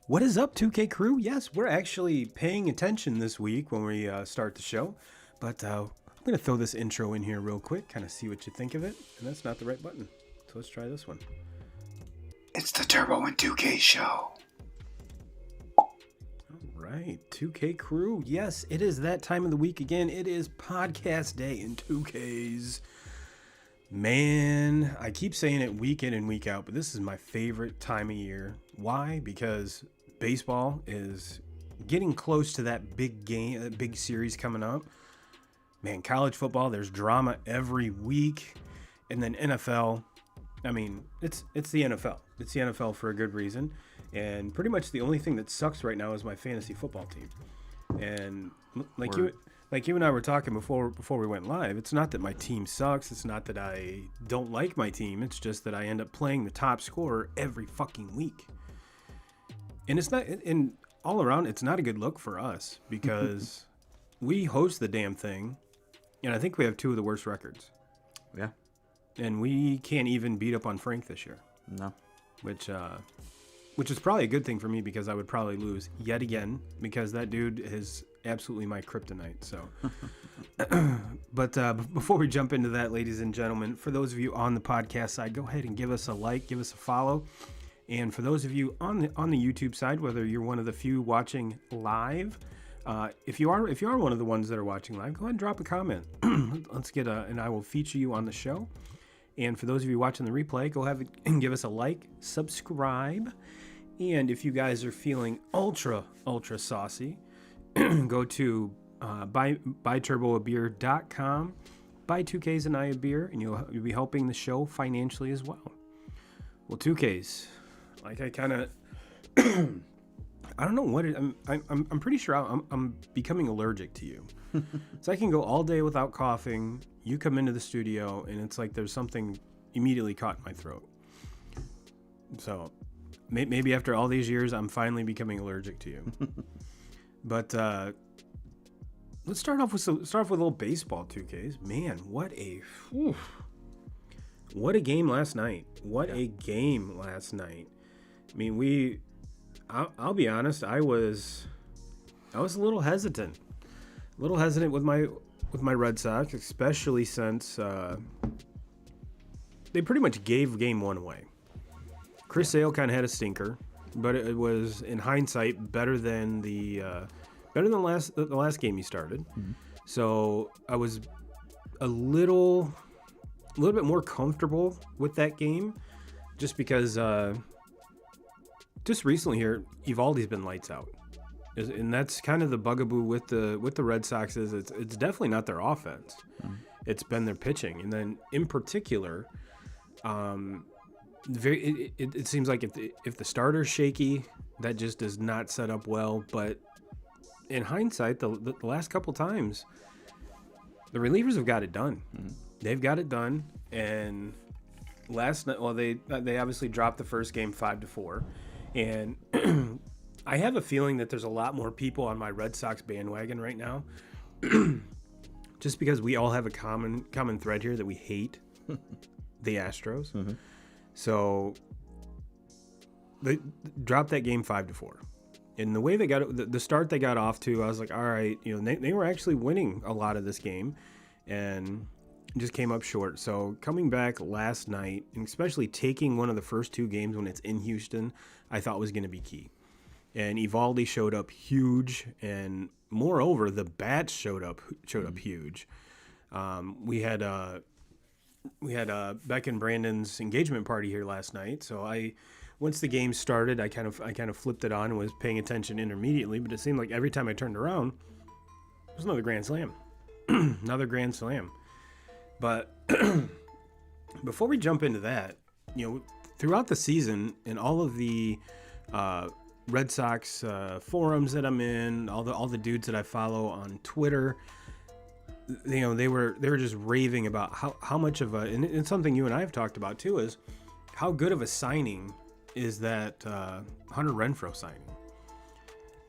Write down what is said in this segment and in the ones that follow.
What is up, 2K crew? Yes, we're actually paying attention this week when we start the show, but I'm going to throw this intro in here real quick, kind of see what you think of it, and that's not the right button, so let's try this one. It's the Turbo and 2K show. All right, 2K crew, yes, it is that time of the week again. It is podcast day in 2Ks. Man, I keep saying it week in and week out, but this is my favorite time of year. Why? Because baseball is getting close to that big game, that big series coming up. Man, college football, there's drama every week. And then NFL, I mean, it's the NFL. It's the NFL for a good reason. And pretty much the only thing that sucks right now is my fantasy football team. And like you and I were talking before we went live, it's not that my team sucks. It's not that I don't like my team. It's just that I end up playing the top scorer every fucking week. And it's not, and all around, it's not a good look for us because we host the damn thing, and I think we have two of the worst records. Yeah. And we can't even beat up on Frank this year. No. Which is probably a good thing for me because I would probably lose yet again because that dude is absolutely my kryptonite. So, but before we jump into that, ladies and gentlemen, for those of you on the podcast side, go ahead and give us a like, give us a follow. And for those of you on the YouTube side, whether you're one of the few watching live, if you are one of the ones that are watching live, go ahead and drop a comment. Let's get and I will feature you on the show. And for those of you watching the replay, go ahead and give us a like, subscribe. And if you guys are feeling ultra saucy, go to buyturboabeer.com, buy 2Ks and I a beer, and you'll be helping the show financially as well. Well, 2Ks, like I kind of, I don't know what it, I'm pretty sure I'm becoming allergic to you. So I can go all day without coughing. You come into the studio, and it's like there's something immediately caught in my throat. So maybe after all these years, I'm finally becoming allergic to you. But let's start off with a little baseball, 2Ks. Man, what a game last night. What a game last night. I mean, I'll be honest, I was a little hesitant with my Red Sox, especially since they pretty much gave game one away. Chris Sale kind of had a stinker, but it was, in hindsight, better than the last game he started. Mm-hmm. So I was a little bit more comfortable with that game, just because just recently here, Evaldi's been lights out, and that's kind of the bugaboo with the Red Sox. Is it's definitely not their offense. Mm-hmm. It's been their pitching, and then in particular, it seems like if the starter's shaky, that just does not set up well. But in hindsight, the last couple times, the relievers have got it done. Mm-hmm. They've got it done. And last night, well, they obviously dropped the first game 5-4, and I have a feeling that there's a lot more people on my Red Sox bandwagon right now, just because we all have a common thread here that we hate the Astros. Mm-hmm. So they dropped that game 5-4. And the way they got it, the start they got off to, I was like, all right, they were actually winning a lot of this game and just came up short. So coming back last night, and especially taking one of the first two games when it's in Houston, I thought was going to be key. And Evaldi showed up huge, and moreover, the bats showed up huge. We had Beck and Brandon's engagement party here last night, so once the game started, I kind of flipped it on and was paying attention intermediately, but it seemed like every time I turned around, there was another grand slam. Another grand slam. But before we jump into that, throughout the season and all of the Red Sox forums that I'm in, all the dudes that I follow on Twitter, they were just raving about how much of and it's something you and I have talked about too, is how good of a signing is that Hunter Renfroe signing.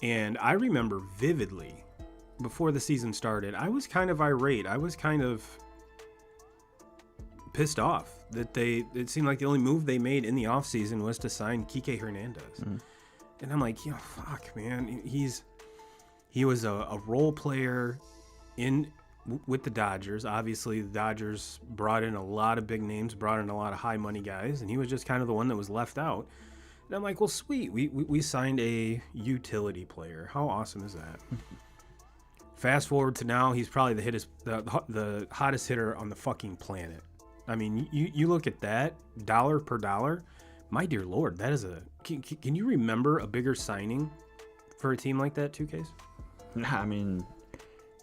And I remember vividly before the season started, I was kind of irate. I was kind of pissed off that it seemed like the only move they made in the offseason was to sign Kike Hernandez. Mm-hmm. And I'm like, fuck, man. He was a role player with the Dodgers. Obviously, the Dodgers brought in a lot of big names, brought in a lot of high money guys, and he was just kind of the one that was left out. And I'm like, well, sweet. We signed a utility player. How awesome is that? Fast forward to now, he's probably the hottest hitter on the fucking planet. I mean, you look at that, dollar per dollar. My dear Lord, that is can you remember a bigger signing for a team like that, 2Ks? I mean,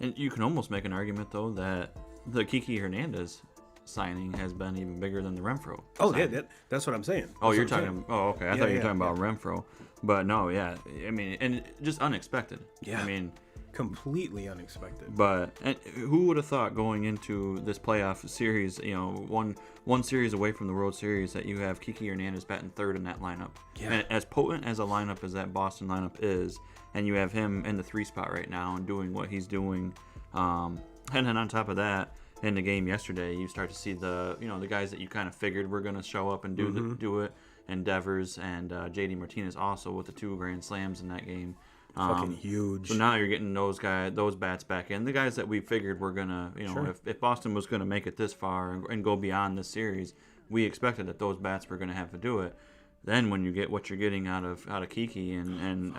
and you can almost make an argument, though, that the Kiki Hernandez signing has been even bigger than the Renfroe. Oh, yeah, that's what I'm saying. Oh, you're talking. Oh, okay. I thought you were talking about Renfroe, but no, yeah. I mean, and just unexpected. Yeah. I mean, completely unexpected. But who would have thought going into this playoff series, one series away from the World Series, that you have Kiki Hernandez batting third in that lineup? Yeah. And as potent as a lineup as that Boston lineup is, and you have him in the 3 spot right now and doing what he's doing, and then on top of that, in the game yesterday, you start to see the guys that you kind of figured were going to show up and do it, and Devers and JD Martinez also with the 2 grand slams in that game. Fucking huge. So now you're getting those bats back in. The guys that we figured were gonna, sure. if Boston was gonna make it this far and go beyond this series, we expected that those bats were gonna have to do it. Then when you get what you're getting out of Kiki and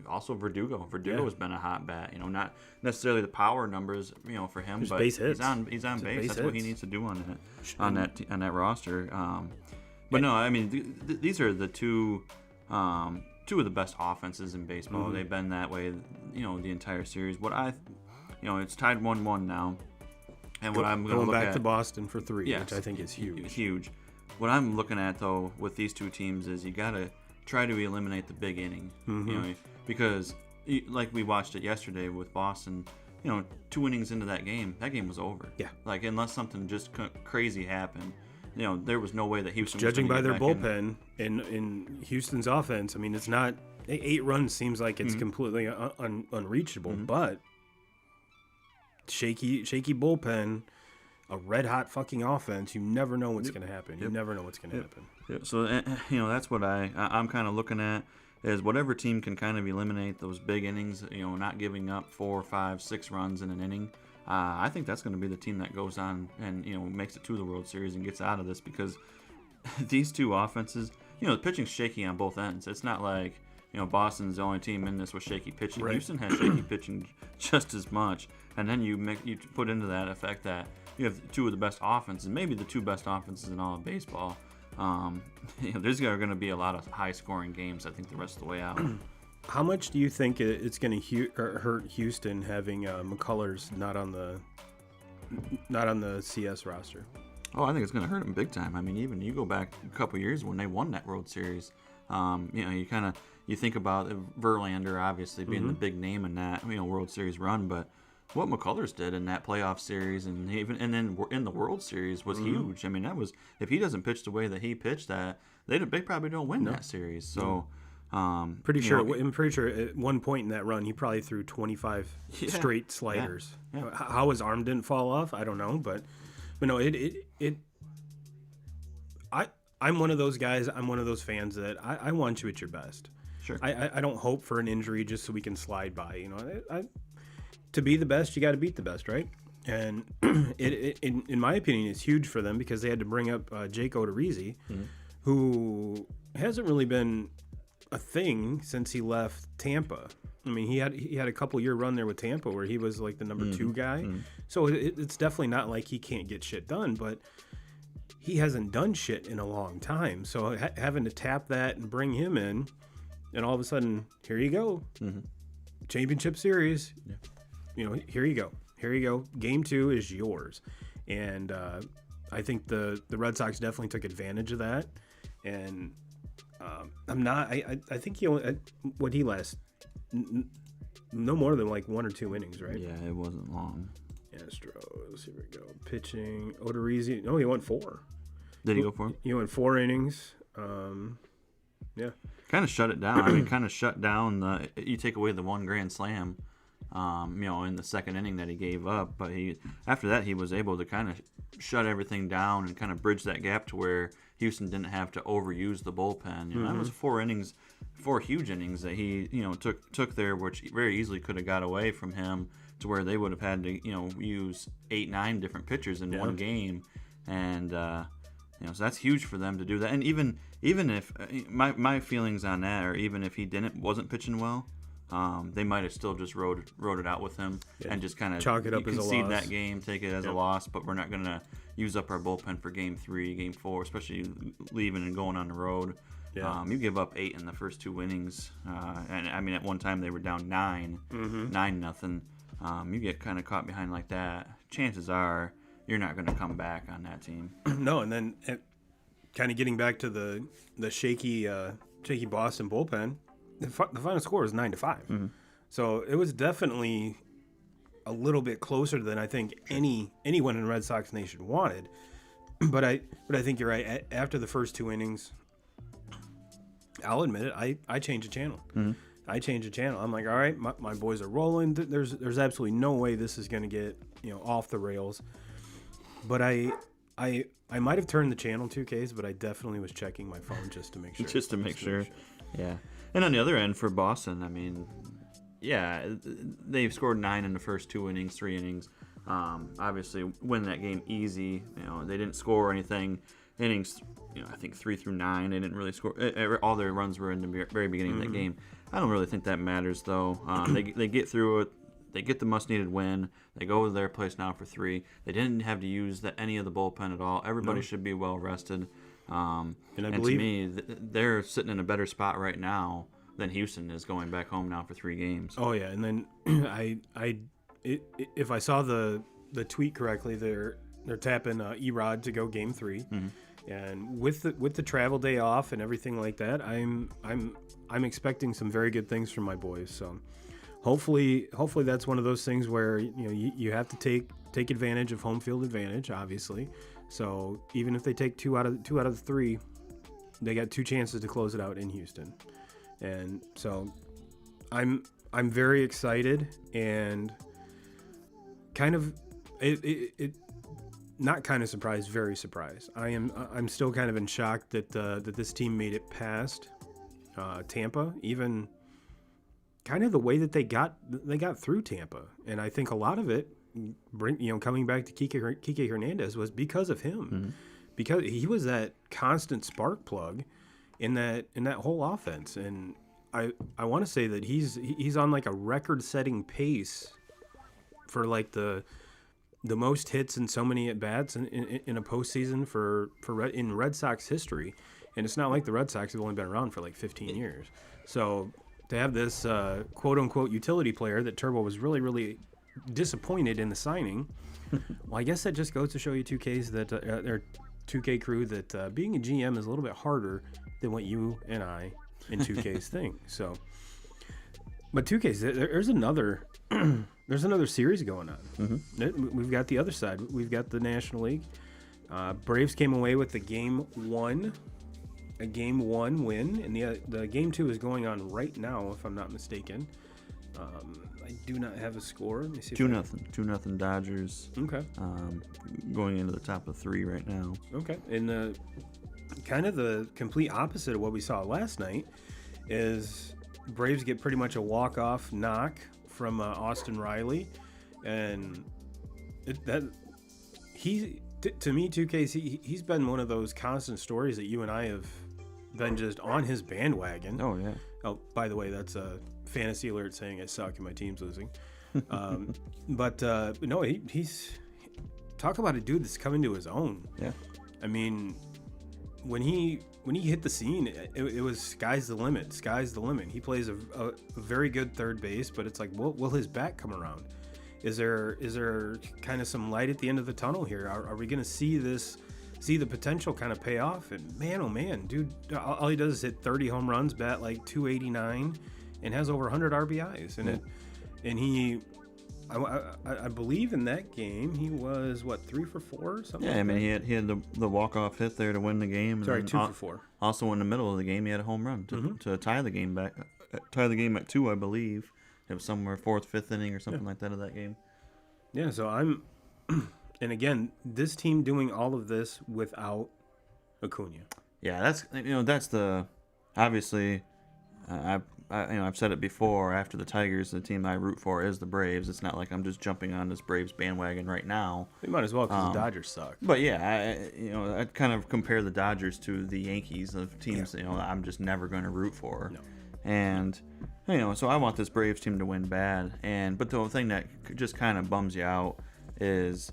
also Verdugo has been a hot bat. Not necessarily the power numbers, for him, but base hits. He's on base. That's what he needs to do on that roster. But no, I mean these are the two of the best offenses in baseball. Mm-hmm. They've been that way, the entire series. It's tied 1-1 now, and what I'm going back to Boston for 3, yes, which I think is huge. Huge. What I'm looking at though with these two teams is you got to try to eliminate the big inning, because like we watched it yesterday with Boston. 2 innings into that game was over. Yeah. Like unless something just crazy happened. There was no way that Houston. Judging by their bullpen in Houston's offense, I mean, it's not 8 runs seems like it's completely unreachable, but shaky bullpen, a red hot fucking offense. You never know what's going to happen. You never know what's going to happen. Yep. So that's what I'm kind of looking at is whatever team can kind of eliminate those big innings. Not giving up 4, 5, 6 runs in an inning. I think that's going to be the team that goes on and makes it to the World Series and gets out of this, because these two offenses, the pitching's shaky on both ends. It's not like Boston's the only team in this with shaky pitching. Right. Houston has shaky pitching just as much, and then you put into that effect that you have 2 of the best offenses, maybe the 2 best offenses in all of baseball. There's going to be a lot of high scoring games, I think, the rest of the way out. How much do you think it's going to hurt Houston having McCullers not on the CS roster? Oh, I think it's going to hurt them big time. I mean, even you go back a couple years when they won that World Series. You think about Verlander obviously being the big name in that World Series run, but what McCullers did in that playoff series and then in the World Series was huge. I mean, that was, if he doesn't pitch the way that he pitched that, they probably don't win that series. So. I'm pretty sure at one point in that run he probably threw 25 straight sliders. Yeah. How his arm didn't fall off, I don't know, but no, I'm one of those guys. I'm one of those fans that I want you at your best. Sure. I don't hope for an injury just so we can slide by. To be the best, you got to beat the best, right? And in my opinion, it's huge for them because they had to bring up Jake Odorizzi, who hasn't really been a thing since he left Tampa. I mean, he had a couple year run there with Tampa where he was like the number 2 guy. So it's definitely not like he can't get shit done, but he hasn't done shit in a long time. So having to tap that and bring him in, and all of a sudden, here you go, championship series. Yeah. Here you go. Game 2 is yours, and I think the Red Sox definitely took advantage of that, and. I think he last no more than like 1 or 2 innings, right? Yeah, it wasn't long. Astros, here we go. Pitching, Odorizzi. No, he went 4. Did he go 4? He went 4 innings. Yeah. Kind of shut it down. I mean, kind of shut down you take away the 1 grand slam, in the second inning that he gave up. But after that, he was able to kind of shut everything down and kind of bridge that gap to where Houston didn't have to overuse the bullpen. That was 4 huge innings that he, took there, which very easily could have got away from him to where they would have had to, use 8-9 different pitchers in one game. And, so that's huge for them to do that. And even if my feelings on that, or even if he wasn't pitching well, they might have still just wrote it out with him and just kind of chalk it up as a concede loss. that game, take it as a loss. But we're not going to use up our bullpen for game 3, game 4, especially leaving and going on the road. Yeah. You give up 8 in the first 2 innings, and I mean at one time they were down 9-0. You get kind of caught behind like that. Chances are you're not going to come back on that team. No, and then kind of getting back to the shaky Boston bullpen, the final score was 9-5. So it was definitely a little bit closer than I think anyone in Red Sox Nation wanted. But I think you're right. After the first 2 innings, I'll admit it, I changed the channel. I changed the channel. I'm like, all right, my boys are rolling. There's absolutely no way this is going to get off the rails. But I might have turned the channel 2Ks, but I definitely was checking my phone just to make sure. Just to make sure. Yeah. And on the other end for Boston, I mean, yeah, they've scored 9 in the first 2 innings, 3 innings. Obviously, win that game easy. They didn't score anything. Innings, I think 3 through 9, they didn't really score. All their runs were in the very beginning of that game. I don't really think that matters, though. They get through it. They get the must-needed win. They go to their place now for 3. They didn't have to use any of the bullpen at all. Everybody should be well rested. And to me, they're sitting in a better spot right now than Houston is going back home now for 3 games. Oh yeah, and then if I saw the tweet correctly, they're tapping Erod to go game 3, and with the travel day off and everything like that, I'm expecting some very good things from my boys. So hopefully that's one of those things where you have to take advantage of home field advantage, obviously. So even if they take 2 out of the 3, they got 2 chances to close it out in Houston. And so I'm very excited and kind of it not kind of surprised, very surprised. I'm still kind of in shock that this team made it past Tampa, even kind of the way that they got through Tampa. And I think a lot of it coming back to Kike Hernandez was because of him. Because he was that constant spark plug in that whole offense. And I want to say that he's on like a record-setting pace for like the most hits and so many at bats in a postseason in Red Sox history. And it's not like the Red Sox have only been around for like 15 years. So to have this quote unquote utility player that Turbo was really, really disappointed in the signing, well, I guess that just goes to show you 2Ks that their 2K crew that being a GM is a little bit harder than what you and I in 2Ks think. So, but 2Ks, there's another there's another series going on. We've got the other side. We've got the National League. Braves came away with a game 1 win, and the game 2 is going on right now, if I'm not mistaken. I do not have a score. Let me see. 2-0 Dodgers. Okay. Going into the top of 3 right now. Okay. And kind of the complete opposite of what we saw last night is Braves get pretty much a walk-off knock from Austin Riley, and to me, 2K, he's been one of those constant stories that you and I have been just on his bandwagon. Oh yeah. Oh, by the way, that's a fantasy alert saying I suck and my team's losing. But no, he's talk about a dude that's coming to his own. Yeah. I mean, when he hit the scene, it was sky's the limit. Sky's the limit. He plays a very good third base, but it's like, will his bat come around? Is there kind of some light at the end of the tunnel here? Are we going to see the potential kind of pay off? And man, oh man, dude, all he does is hit 30 home runs, bat like 289, and has over 100 RBIs. I believe in that game he was 3 for 4 or something. Yeah, I mean he had the walk-off hit there to win the game. Sorry, and 2 for 4. Also in the middle of the game he had a home run to tie the game at 2, I believe. It was somewhere 4th, 5th inning or something like that of that game. Yeah, so I'm, and again, this team doing all of this without Acuna. Yeah, that's the obviously. I've said it before. After the Tigers, the team I root for is the Braves. It's not like I'm just jumping on this Braves bandwagon right now. We might as well because the Dodgers suck. But yeah, I'd kind of compare the Dodgers to the Yankees of teams. Yeah. I'm just never going to root for. No. And so I want this Braves team to win bad. But the thing that just kind of bums you out is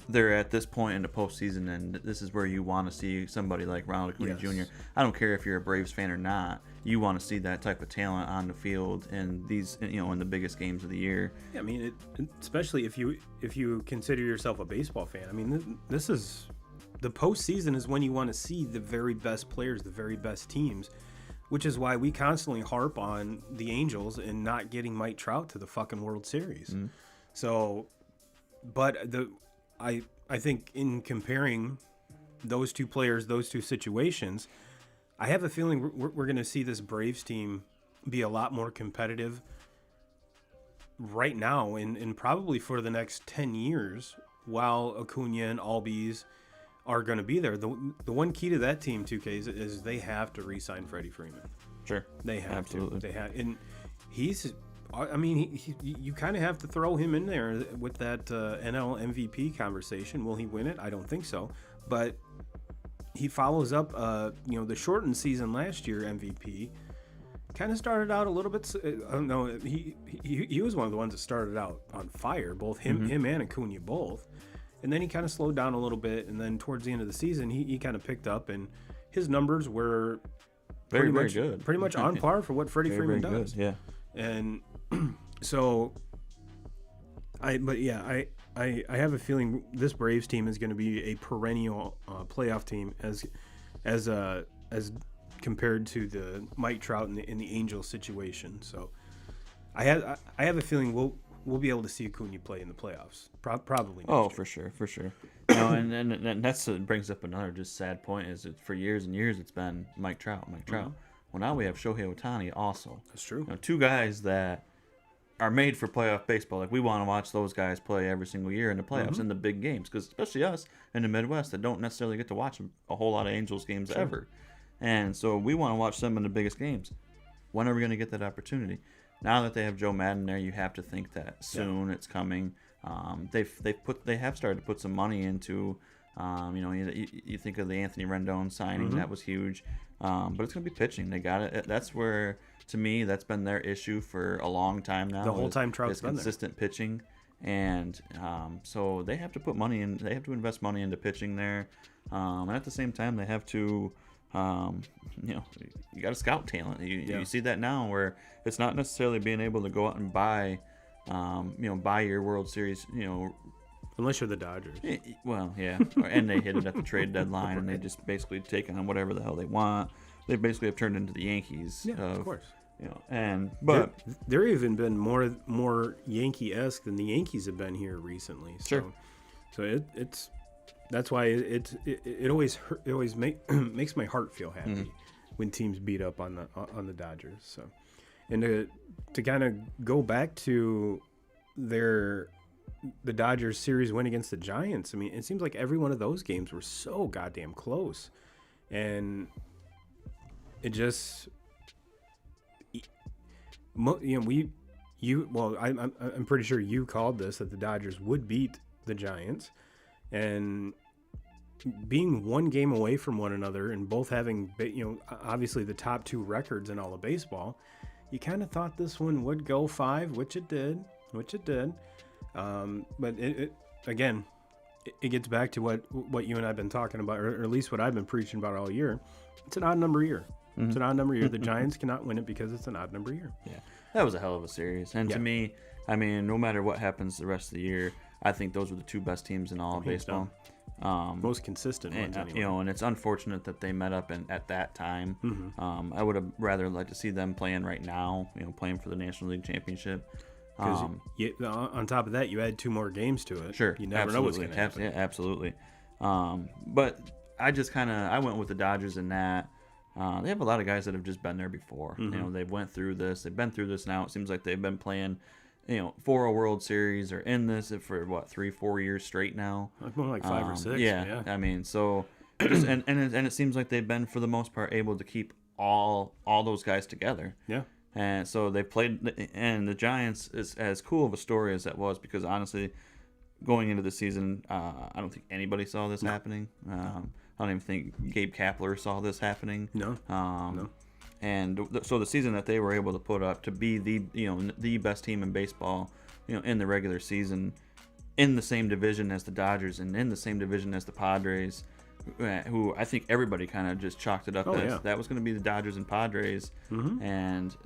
they're at this point in the postseason, and this is where you want to see somebody like Ronald Acuna Jr. I don't care if you're a Braves fan or not. You want to see that type of talent on the field in these, in the biggest games of the year. Yeah, I mean, especially if you consider yourself a baseball fan. I mean, this is the postseason is when you want to see the very best players, the very best teams, which is why we constantly harp on the Angels and not getting Mike Trout to the fucking World Series. Mm-hmm. So, but I think in comparing those two players, those two situations, I have a feeling we're going to see this Braves team be a lot more competitive right now and probably for the next 10 years while Acuna and Albies are going to be there. The one key to that team, 2K, is they have to re-sign Freddie Freeman. Sure. They have Absolutely. to. They have, and you kind of have to throw him in there with that NL MVP conversation. Will he win it? I don't think so. But he follows up, the shortened season last year MVP. Kind of started out a little bit. I don't know. He was one of the ones that started out on fire. Both him and Acuna both. And then he kind of slowed down a little bit. And then towards the end of the season, he kind of picked up, and his numbers were very good. Pretty much on par for what Freddie Freeman does. Good. Yeah. And so, I have a feeling this Braves team is going to be a perennial playoff team as compared to the Mike Trout in the Angels situation. So, I have a feeling we'll be able to see Acuna play in the playoffs. Probably. Oh, for sure. And that's brings up another just sad point is that for years and years it's been Mike Trout. Mm-hmm. Well, now we have Shohei Ohtani also. That's true. Two guys that are made for playoff baseball. Like we want to watch those guys play every single year in the playoffs in the big games, because especially us in the Midwest that don't necessarily get to watch a whole lot of Angels games ever, and so we want to watch them in the biggest games. When are we going to get that opportunity? Now that they have Joe Madden there, you have to think that soon it's coming. They have started to put some money into. You think of the Anthony Rendon signing, that was huge. But it's going to be pitching. They got it. That's where, to me, that's been their issue for a long time now. The whole time Trout's been there. Consistent pitching. And so they have to put money in. They have to invest money into pitching there. And at the same time, they have to, you got to scout talent. You see that now where it's not necessarily being able to go out and buy your World Series, Unless you're the Dodgers. Well, yeah. And they hit it at the trade deadline, and they just basically take on whatever the hell they want. They basically have turned into the Yankees. Yeah, of course. But they're even been more Yankee-esque than the Yankees have been here recently. So, sure. So that's why it always makes my heart feel happy when teams beat up on the Dodgers. So, and to kind of go back to the Dodgers series win against the Giants. I mean, it seems like every one of those games were so goddamn close, and it just, I'm pretty sure you called this that the Dodgers would beat the Giants, and being one game away from one another and both having, obviously the top two records in all of baseball, you kind of thought this one would go 5, which it did. But it gets back to what you and I have been talking about, or at least what I've been preaching about all year. It's an odd number year. It's an odd number year. The Giants cannot win it because it's an odd number year. Yeah, that was a hell of a series. And to me, I mean, no matter what happens the rest of the year, I think those were the two best teams in all of baseball. Most consistent ones, anyway. And it's unfortunate that they met up at that time. I would have rather liked to see them playing right now, playing for the National League Championship. Because on top of that, you add 2 more games to it. Sure, you never know what's going to happen. Yeah, absolutely. But I just I went with the Dodgers in that. They have a lot of guys that have just been there before. You know, they've went through this. They've been through this now. It seems like they've been playing, for a World Series or in this for what 3-4 years straight now. More like 5 or 6. Yeah, I mean, so just, and it seems like they've been for the most part able to keep all those guys together. Yeah. And so they played, and the Giants is as cool of a story as that was, because honestly, going into the season, I don't think anybody saw this happening. I don't even think Gabe Kapler saw this happening. No. No. And so the season that they were able to put up to be the best team in baseball, in the regular season, in the same division as the Dodgers and in the same division as the Padres, who I think everybody kind of just chalked it up as that was going to be the Dodgers and Padres, and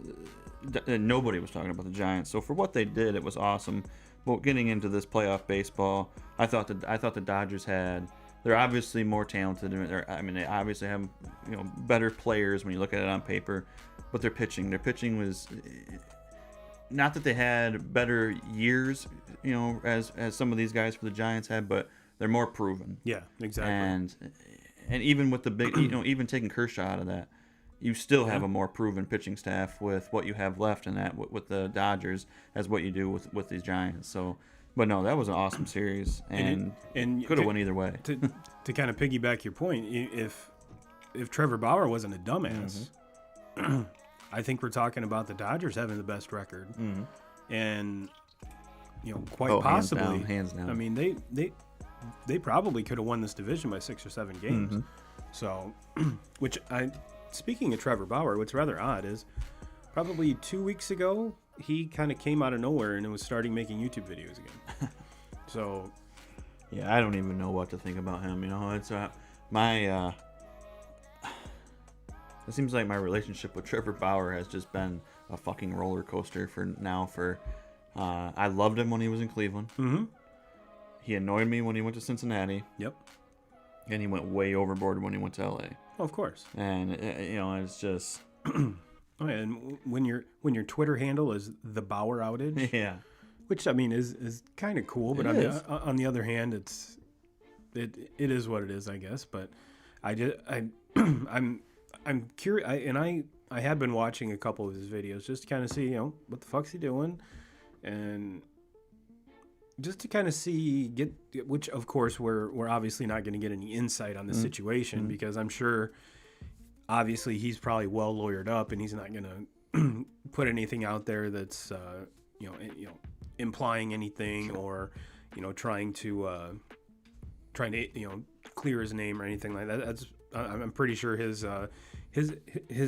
nobody was talking about the Giants. So for what they did, it was awesome. But getting into this playoff baseball, I thought the Dodgers they're obviously more talented. They obviously have better players when you look at it on paper, but their pitching was not that they had better years, as some of these guys for the Giants had, but they're more proven. Yeah, exactly. And even with the big, even taking Kershaw out of that, you still have a more proven pitching staff with what you have left in that with the Dodgers as what you do with these Giants. So. But no, that was an awesome series, and could have went either way. To kind of piggyback your point, if Trevor Bauer wasn't a dumbass, I think we're talking about the Dodgers having the best record, and quite possibly, hands down. I mean, they probably could have won this division by 6 or 7 games. So, speaking of Trevor Bauer, what's rather odd is probably 2 weeks ago, he kind of came out of nowhere and was starting making YouTube videos again. So, yeah, I don't even know what to think about him. It's my. It seems like my relationship with Trevor Bauer has just been a fucking roller coaster for. I loved him when he was in Cleveland. He annoyed me when he went to Cincinnati. Yep. And he went way overboard when he went to LA. Oh, of course. And it's just. Oh, yeah, and when your Twitter handle is the Bauer outage, yeah, which I mean is kind of cool, but on the other hand, it is what it is, I guess. But I'm curious, and I have been watching a couple of his videos just to kind of see what the fuck's he doing, and just to kind of see which of course we're obviously not going to get any insight on the situation because I'm sure. Obviously, he's probably well lawyered up, and he's not going to put anything out there that's, implying anything or, trying to clear his name or anything like that. I'm pretty sure his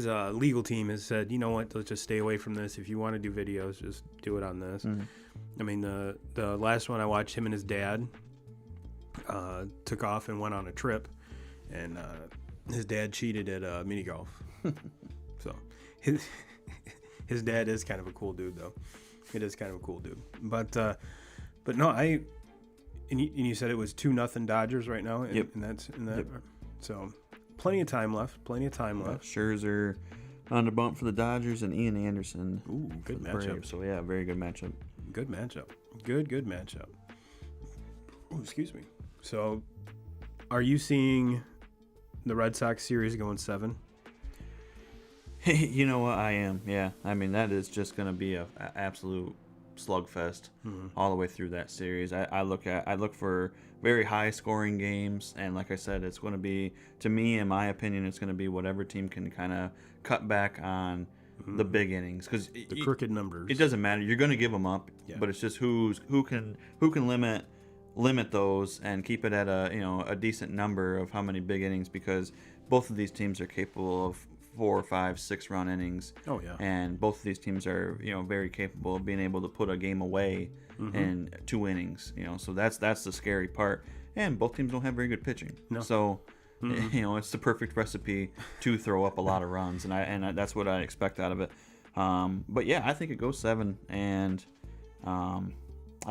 legal team has said, you know what, let's just stay away from this. If you want to do videos, just do it on this. I mean, the last one I watched, him and his dad took off and went on a trip, and his dad cheated at mini golf. So his dad is kind of a cool dude, though. It is kind of a cool dude. But no, and you said it was 2-0 Dodgers right now. Yep. And that's in that. Yep. So plenty of time left. Scherzer on the bump for the Dodgers and Ian Anderson. Ooh, good matchup. Braves. So yeah, very good matchup. Good matchup. Good matchup. Ooh, excuse me. So, are you seeing the Red Sox series going 7? You know what? I am. Yeah. I mean, that is just going to be a absolute slugfest all the way through that series. I look for very high scoring games, and like I said, it's going to be, to me, in my opinion, it's going to be whatever team can kind of cut back on the big innings, because the crooked numbers. It doesn't matter. You're going to give them up, but it's just who can limit those and keep it at a decent number of how many big innings, because both of these teams are capable of 4, 5, 6 run innings. Oh yeah. And both of these teams are very capable of being able to put a game away in 2 innings. So that's the scary part. And both teams don't have very good pitching. No. So it's the perfect recipe to throw up a lot of runs, and that's what I expect out of it. But yeah, I think it goes 7, and I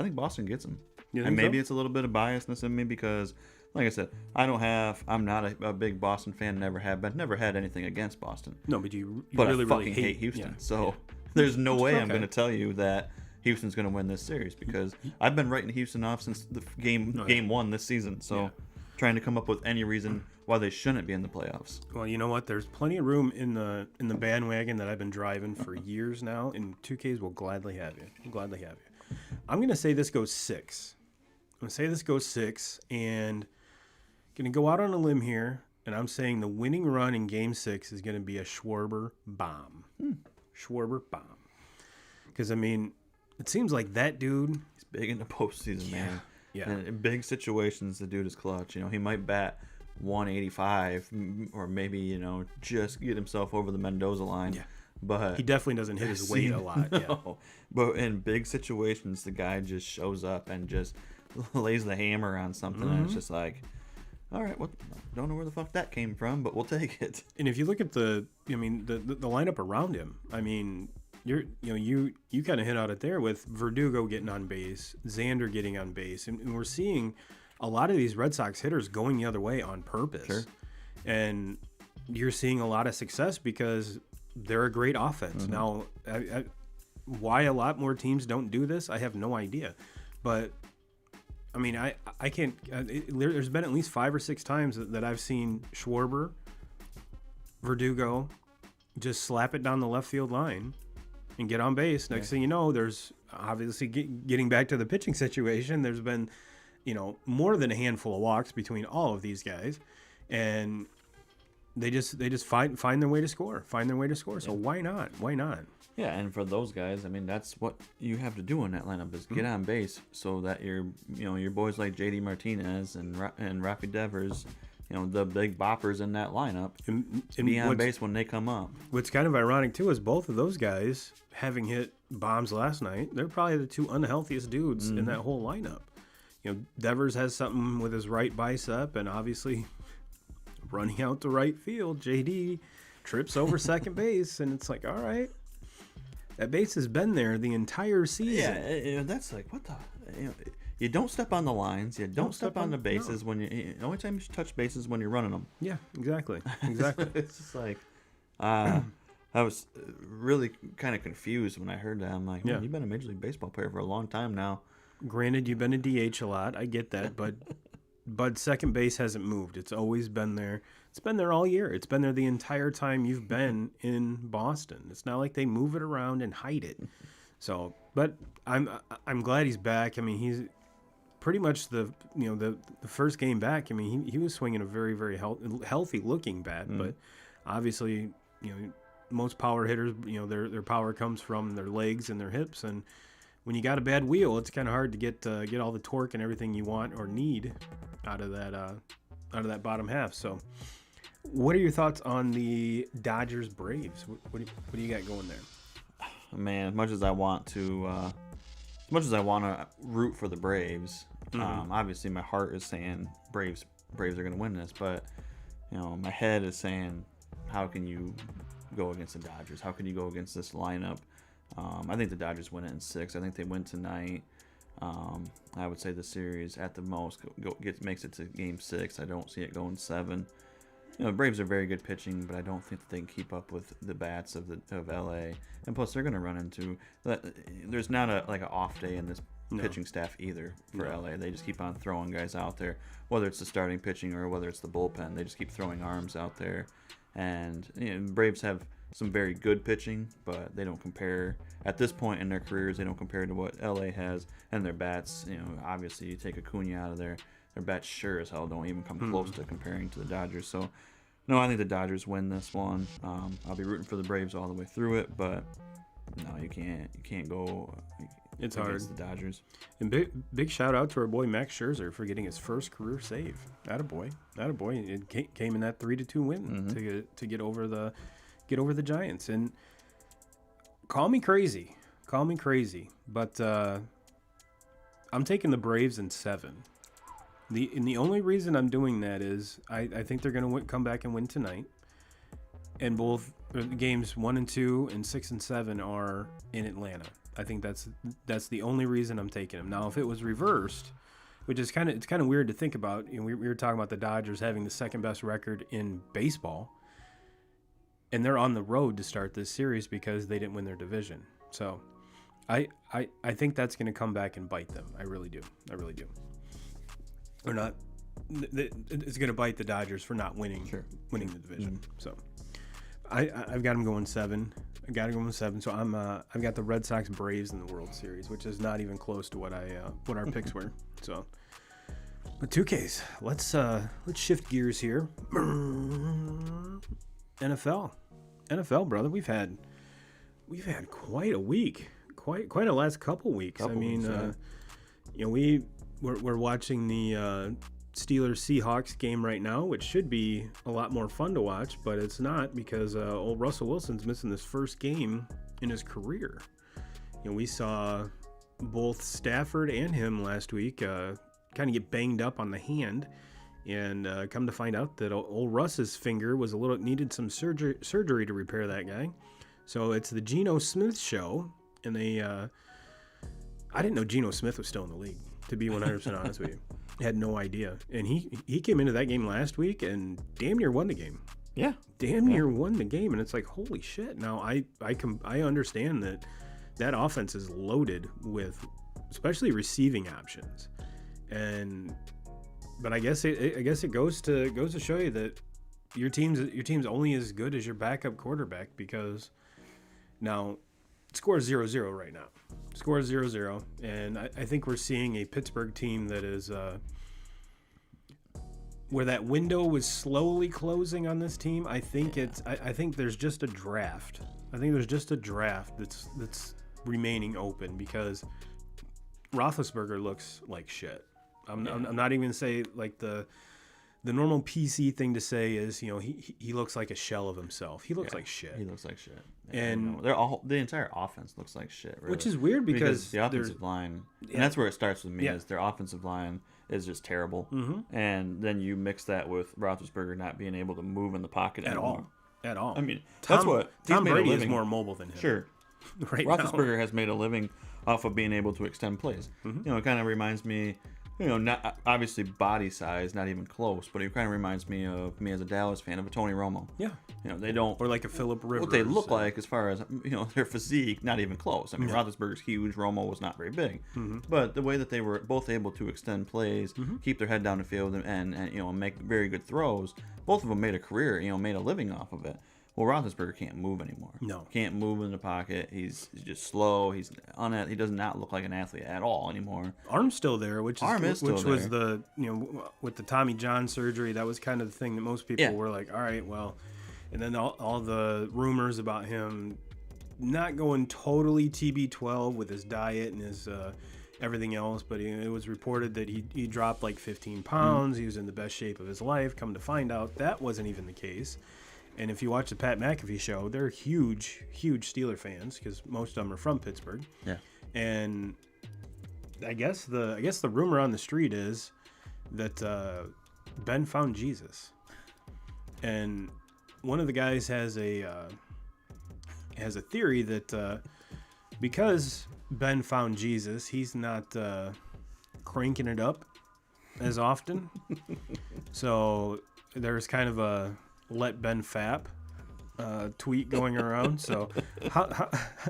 think Boston gets them. And maybe it's a little bit of biasness in me because, like I said, I'm not a big Boston fan. Never have been. Never had anything against Boston. No, but you really, I fucking hate Houston. Yeah. So there's no way I'm going to tell you that Houston's going to win this series, because I've been writing Houston off since the game 1 this season. So trying to come up with any reason why they shouldn't be in the playoffs. Well, you know what? There's plenty of room in the bandwagon that I've been driving for years now, and 2Ks will gladly have you. I'm gonna say this goes 6. And gonna go out on a limb here, and I'm saying the winning run in Game 6 is gonna be a Schwarber bomb. Schwarber bomb. Because I mean, it seems like that dude. He's big in the postseason, man. Yeah. And in big situations, the dude is clutch. You know, he might bat 185 or maybe, you know, just get himself over the Mendoza line. Yeah. But He definitely doesn't hit his weight a lot. Yeah. no. But in big situations, the guy just shows up and just lays the hammer on something. And it's just like, all right, well, don't know where the fuck that came from, but we'll take it. And if you look at the lineup around him, I mean, you kind of hit on it there with Verdugo getting on base, Xander getting on base, and we're seeing a lot of these Red Sox hitters going the other way on purpose. Sure. And you're seeing a lot of success because they're a great offense. Now, why a lot more teams don't do this, I have no idea. But I mean, I can't. There's been at least 5 or 6 times that I've seen Schwarber, Verdugo, just slap it down the left field line and get on base. Next thing you know, there's obviously getting back to the pitching situation. There's been, more than a handful of walks between all of these guys, and they just find their way to score. So why not? Yeah, and for those guys, I mean, that's what you have to do in that lineup is get on base so that your boys like JD Martinez and Rafi Devers, the big boppers in that lineup, And be on base when they come up. What's kind of ironic too is both of those guys having hit bombs last night. They're probably the 2 unhealthiest dudes in that whole lineup. Devers has something with his right bicep, and obviously running out to right field, JD trips over second base, and it's like, all right. That base has been there the entire season. Yeah, that's like, what the... You don't step on the lines. You don't step on the bases when you... The only time you should touch bases when you're running them. Yeah, exactly. It's just like... I was really kind of confused when I heard that. I'm like, Yeah. You've been a Major League Baseball player for a long time now. Granted, you've been a DH a lot. I get that, but second base hasn't moved. It's always been there. It's been there all year. It's been there the entire time you've been in Boston. It's not like they move it around and hide it. So, but I'm glad he's back. I mean, he's pretty much the first game back. I mean, he was swinging a very, very healthy looking bat, but obviously, most power hitters, their power comes from their legs and their hips, and when you got a bad wheel, it's kind of hard to get all the torque and everything you want or need out of that bottom half. So, what are your thoughts on the Dodgers Braves? What do you got going there? Man, as much as I want to root for the Braves, obviously my heart is saying Braves are going to win this, but my head is saying, how can you go against the Dodgers? How can you go against this lineup? I think the Dodgers win it in 6. I think they win tonight. I would say the series at the most makes it to Game 6. I don't see it going 7. The Braves are very good pitching, but I don't think that they can keep up with the bats of LA. And plus, they're going to run into there's not an off day in this pitching staff either for LA. They just keep on throwing guys out there, whether it's the starting pitching or whether it's the bullpen. They just keep throwing arms out there. And Braves have some very good pitching, but they don't compare at this point in their careers. They don't compare to what LA has and their bats. Obviously, you take Acuna out of there, their bats sure as hell don't even come close to comparing to the Dodgers. So, no, I think the Dodgers win this one. I'll be rooting for the Braves all the way through it, but no, you can't go. It's hard. The Dodgers. And big shout out to our boy Max Scherzer for getting his first career save. Attaboy. It came in that 3-2 win to get over the Giants. And call me crazy, but I'm taking the Braves in 7. The only reason I'm doing that is I think they're going to come back and win tonight. And both games 1 and 2 and 6 and 7 are in Atlanta. I think that's the only reason I'm taking them. Now, if it was reversed, which is kind of weird to think about, we were talking about the Dodgers having the second best record in baseball, and they're on the road to start this series because they didn't win their division. So, I think that's going to come back and bite them. I really do. Or not. it's going to bite the Dodgers for not winning the division. So I've got them going 7. I got to go with 7. So I've got the Red Sox Braves in the World Series, which is not even close to what our picks were. So, but 2Ks. Let's shift gears here. NFL, brother. We've had quite a week, quite a last couple weeks. We're watching the Steelers Seahawks game right now, which should be a lot more fun to watch, but it's not because old Russell Wilson's missing this first game in his career. We saw both Stafford and him last week kind of get banged up on the hand, and come to find out that old Russ's finger was needed some surgery to repair that guy. So it's the Geno Smith show, and I didn't know Geno Smith was still in the league, to be 100% honest with you. I had no idea. And he came into that game last week and damn near won the game. Yeah. Damn near won the game. And it's like, holy shit. Now, I understand that offense is loaded with especially receiving options. But I guess it goes to show you that your team's only as good as your backup quarterback, because now score 0-0 right now. Score 0-0, and I think we're seeing a Pittsburgh team that is where that window was slowly closing on this team. I think there's just a draft. I think there's just a draft that's remaining open, because Roethlisberger looks like shit. I'm not even gonna say like the normal PC thing to say is, he looks like a shell of himself. He looks like shit. He looks like shit. And the entire offense looks like shit, really. Which is weird because the offensive line, and that's where it starts with me, is their offensive line is just terrible. Mm-hmm. And then you mix that with Roethlisberger not being able to move in the pocket anymore. At all. I mean, that's what Tom Brady is more mobile than him. Sure. Right. Roethlisberger has made a living off of being able to extend plays. Mm-hmm. It kind of reminds me, not obviously body size, not even close, but it kind of reminds me of me as a Dallas fan of a Tony Romo. Yeah. They don't, or like a Phillip Rivers. What they look like as far as their physique, not even close. I mean, Roethlisberger's huge. Romo was not very big, but the way that they were both able to extend plays, keep their head down the field, and make very good throws. Both of them made a career, made a living off of it. Well, Roethlisberger can't move anymore. No, can't move in the pocket. He's just slow. He does not look like an athlete at all anymore. Arm's still there, which was the with the Tommy John surgery. That was kind of the thing that most people were like, all right, well, and then all the rumors about him not going totally TB12 with his diet and his everything else, but it was reported that he dropped like 15 pounds. He was in the best shape of his life. Come to find out, that wasn't even the case. And if you watch the Pat McAfee show, they're huge Steeler fans, because most of them are from Pittsburgh. Yeah. And I guess the rumor on the street is that Ben found Jesus, and one of the guys has a theory that because Ben found Jesus, he's not cranking it up as often. So there's kind of a "Let Ben Fap" tweet going around. So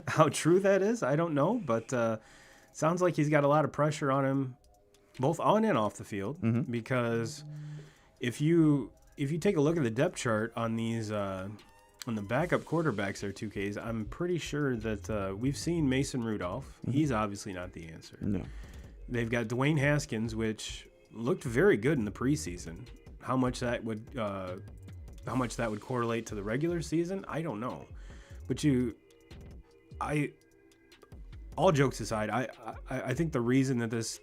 how true that is, I don't know, but sounds like he's got a lot of pressure on him, both on and off the field. Because if you take a look at the depth chart on these on the backup quarterbacks, there 2Ks, I'm pretty sure that we've seen Mason Rudolph. He's obviously not the answer. No. They've got Dwayne Haskins, which looked very good in the preseason. How much that would correlate to the regular season, I don't know. But all jokes aside, I think the reason that this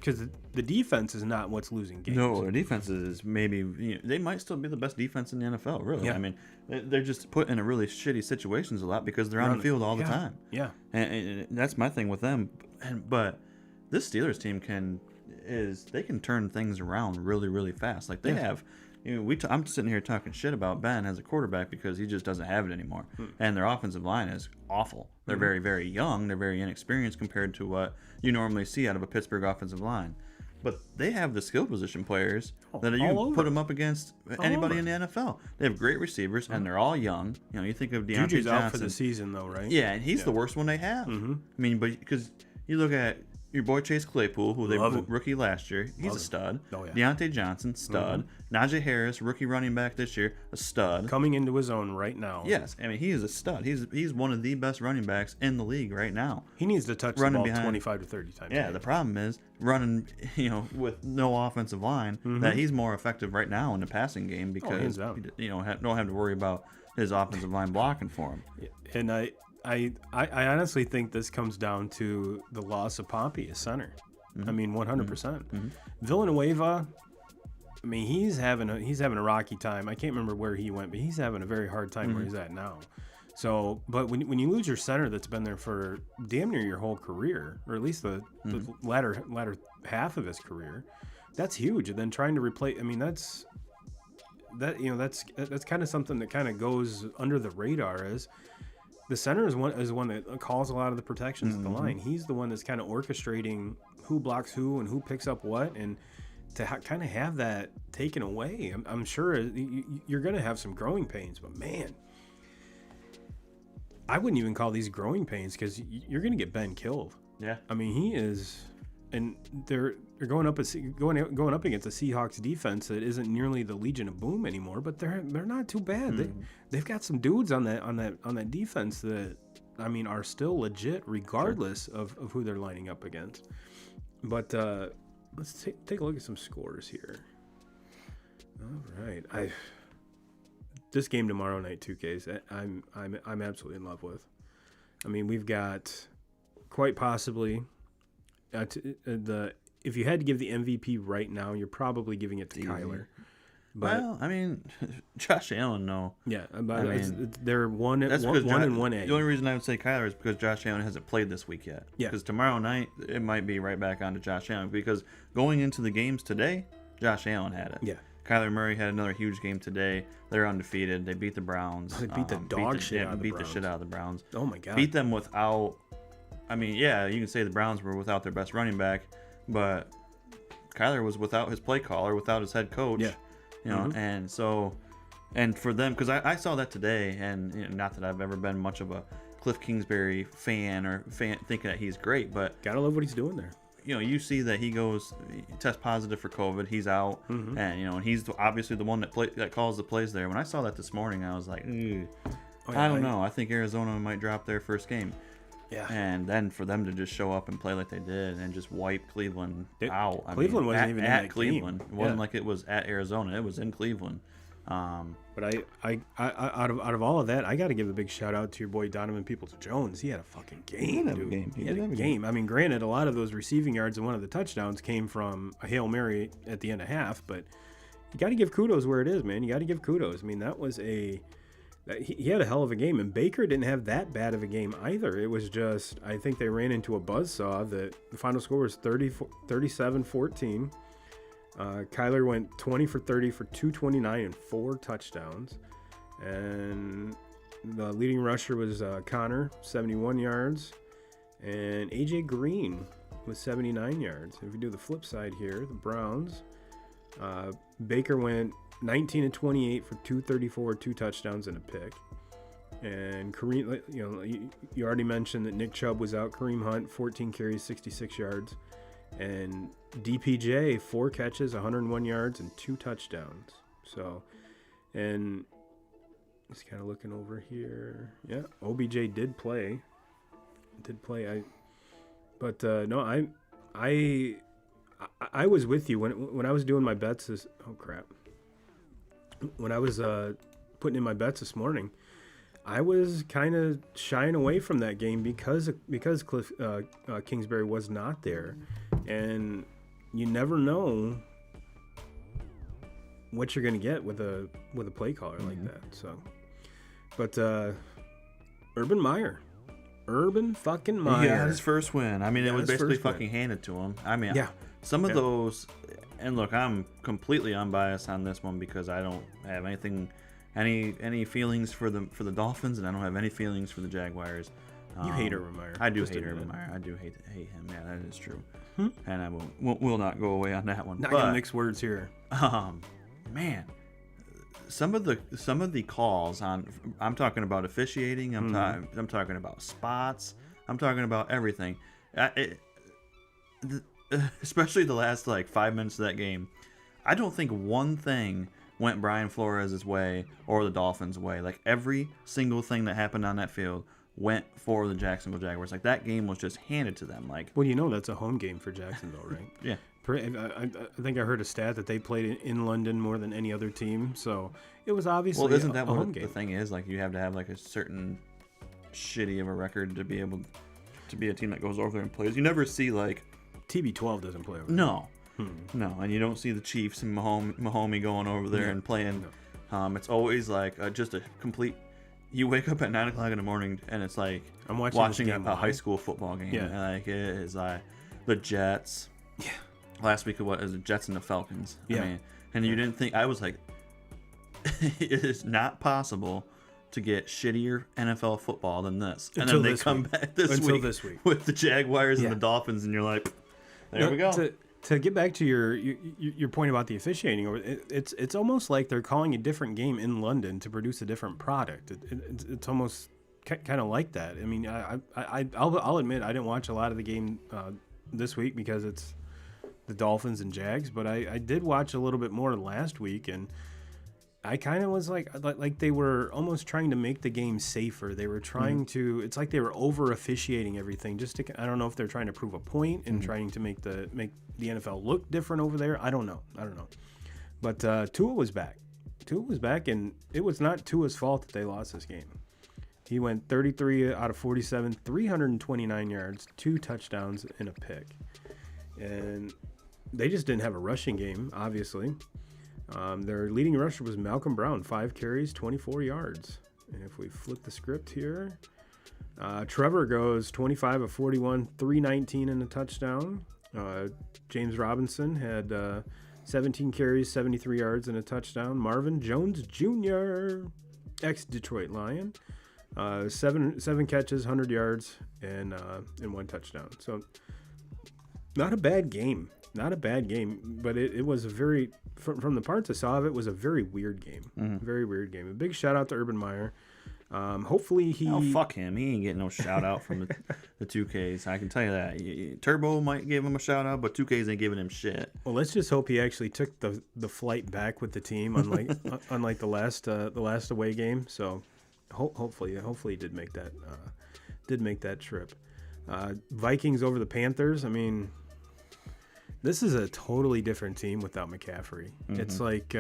because the defense is not what's losing games. No, the defense is maybe they might still be the best defense in the NFL. Really, yeah. I mean, they're just put in a really shitty situations a lot because they're on the field all the time. Yeah, and that's my thing with them. But this Steelers team can turn things around really, really fast. Like they have. I'm sitting here talking shit about Ben as a quarterback because he just doesn't have it anymore. And their offensive line is awful. They're very, very young. They're very inexperienced compared to what you normally see out of a Pittsburgh offensive line. But they have the skill position players that you put them up against anybody in the NFL. They have great receivers, and they're all young. You think of Deontay Juju's Johnson. out for the season, though, right? Yeah, and he's the worst one they have. I mean, but because you look at your boy Chase Claypool, who they Love him. rookie last year, he's Love a him. stud. Oh, yeah. Deontay Johnson, stud. Najee Harris, rookie running back this year, a stud. Coming into his own right now. Yes, I mean he is a stud. He's one of the best running backs in the league right now. He needs to touch Running the ball behind. 25 to 30 times. Yeah, the problem is running, with no offensive line. That he's more effective right now in the passing game because hands down. don't have to worry about his offensive line blocking for him. And I honestly think this comes down to the loss of Pompey as center. I mean, 100%. Villanueva, I mean, he's having a rocky time. I can't remember where he went, but he's having a very hard time where he's at now. So, but when you lose your center that's been there for damn near your whole career, or at least the latter half of his career, that's huge. And then trying to replace, I mean, that's kind of something that kind of goes under the radar. Is the center is one that calls a lot of the protections at the line. He's the one that's kind of orchestrating who blocks who and who picks up what, and to kind of have that taken away, I'm sure you're going to have some growing pains. But man, I wouldn't even call these growing pains because you're going to get Ben killed. Yeah, I mean he is, and they're going up against a Seahawks defense that isn't nearly the Legion of Boom anymore, but they're not too bad. They've got some dudes on that defense that, I mean, are still legit regardless of who they're lining up against. But let's take a look at some scores here. All right, this game tomorrow night, 2Ks, I'm absolutely in love with. I mean, we've got quite possibly if you had to give the MVP right now, you're probably giving it to Kyler. But, well, I mean, Josh Allen, no. Yeah, but they're one and 1A. The only reason I would say Kyler is because Josh Allen hasn't played this week yet. Yeah. Because tomorrow night, it might be right back onto Josh Allen. Because going into the games today, Josh Allen had it. Yeah. Kyler Murray had another huge game today. They're undefeated. They beat the Browns. They beat the shit out of the Browns. Oh, my God. Beat them without... I mean, yeah, you can say the Browns were without their best running back, but Kyler was without his play caller, without his head coach. Yeah. And so, and for them, because I saw that today, and not that I've ever been much of a Cliff Kingsbury fan thinking that he's great, but gotta love what he's doing there. You see that he tests positive for COVID, he's out, and and he's obviously the one that calls the plays there. When I saw that this morning, I was like, I don't know. I think Arizona might drop their first game. Yeah. And then for them to just show up and play like they did and just wipe Cleveland out. Cleveland wasn't even in that Cleveland. game. It wasn't like it was at Arizona. It was in Cleveland. But I out of all of that, I got to give a big shout out to your boy Donovan Peoples-Jones. He had a fucking game, dude. He had a game. I mean, granted, a lot of those receiving yards and one of the touchdowns came from a Hail Mary at the end of half, but you got to give kudos where it is, man. You got to give kudos. I mean, that was he had a hell of a game, and Baker didn't have that bad of a game either. It was just, I think they ran into a buzzsaw that the final score was 37-14. Kyler went 20 for 30 for 229 and 4 touchdowns. And the leading rusher was Connor, 71 yards. And A.J. Green with 79 yards. If we do the flip side here, the Browns, Baker went 19 and 28 for 234, 2 touchdowns and a pick. And Kareem, you already mentioned that Nick Chubb was out. Kareem Hunt, 14 carries, 66 yards. And DPJ, 4 catches, 101 yards, and 2 touchdowns. So, and just kind of looking over here. Yeah, OBJ did play. I was with you when I was doing my bets. When I was putting in my bets this morning, I was kind of shying away from that game because Cliff Kingsbury was not there, and you never know what you're gonna get with a play caller like that. So, but Urban fucking Meyer. He got his first win. I mean, it was basically fucking handed to him. I mean, yeah. Some of those, and look, I'm completely unbiased on this one because I don't have any feelings for the Dolphins, and I don't have any feelings for the Jaguars. You hate Urban Meyer. I do hate Urban Meyer. I do hate him. Yeah, that is true. And I will not go away on that one. Not gonna mix words here. Man, some of the calls on, I'm talking about officiating. I'm talking about spots. I'm talking about everything. especially the last like 5 minutes of that game, I don't think one thing went Brian Flores' way or the Dolphins' way. Like every single thing that happened on that field went for the Jacksonville Jaguars. Like that game was just handed to them. Like, well, that's a home game for Jacksonville, right? Yeah. I think I heard a stat that they played in London more than any other team, so it was obviously well, isn't that a home what game. the thing is? Like you have to have like a certain shitty of a record to be able to be a team that goes over there and plays. You never see like TB12 doesn't play over no, no, and you don't see the Chiefs and Mahomie going over there and playing. No. It's always like just a complete. You wake up at 9 o'clock in the morning and it's like I'm watching a high school football game. Yeah, and like it is like the Jets. Yeah. Last week, what is the Jets and the Falcons? Yeah. I mean, and you didn't think I was like, it is not possible to get shittier NFL football than this. And Until then they this come week. back this Until week with the Jaguars and the Dolphins, and you're like, there we go. To get back to your point about the officiating, it's almost like they're calling a different game in London to produce a different product. It's almost kind of like that. I mean, I'll admit I didn't watch a lot of the game this week because it's the Dolphins and Jags, but I did watch a little bit more last week, and I kind of was like they were almost trying to make the game safer. They were trying to. It's like they were over officiating everything. Just to, I don't know if they're trying to prove a point and trying to make the NFL look different over there. I don't know. But Tua was back. And it was not Tua's fault that they lost this game. He went 33 out of 47, 329 yards, 2 touchdowns, and a pick. And they just didn't have a rushing game, obviously. Their leading rusher was Malcolm Brown, 5 carries, 24 yards. And if we flip the script here, Trevor goes 25 of 41, 319 and a touchdown. James Robinson had 17 carries, 73 yards and a touchdown. Marvin Jones Jr., ex-Detroit Lion, 7 catches, 100 yards, and 1 touchdown. So not a bad game. But it was a very, from the parts I saw of it, was a very weird game. Very weird game. A big shout out to Urban Meyer. Hopefully he... Oh, fuck him. He ain't getting no shout out from the 2Ks. I can tell you that. Turbo might give him a shout out, but 2Ks ain't giving him shit. Well, let's just hope he actually took the flight back with the team, unlike the last away game. So hopefully he did make that trip. Vikings over the Panthers. I mean, this is a totally different team without McCaffrey. It's like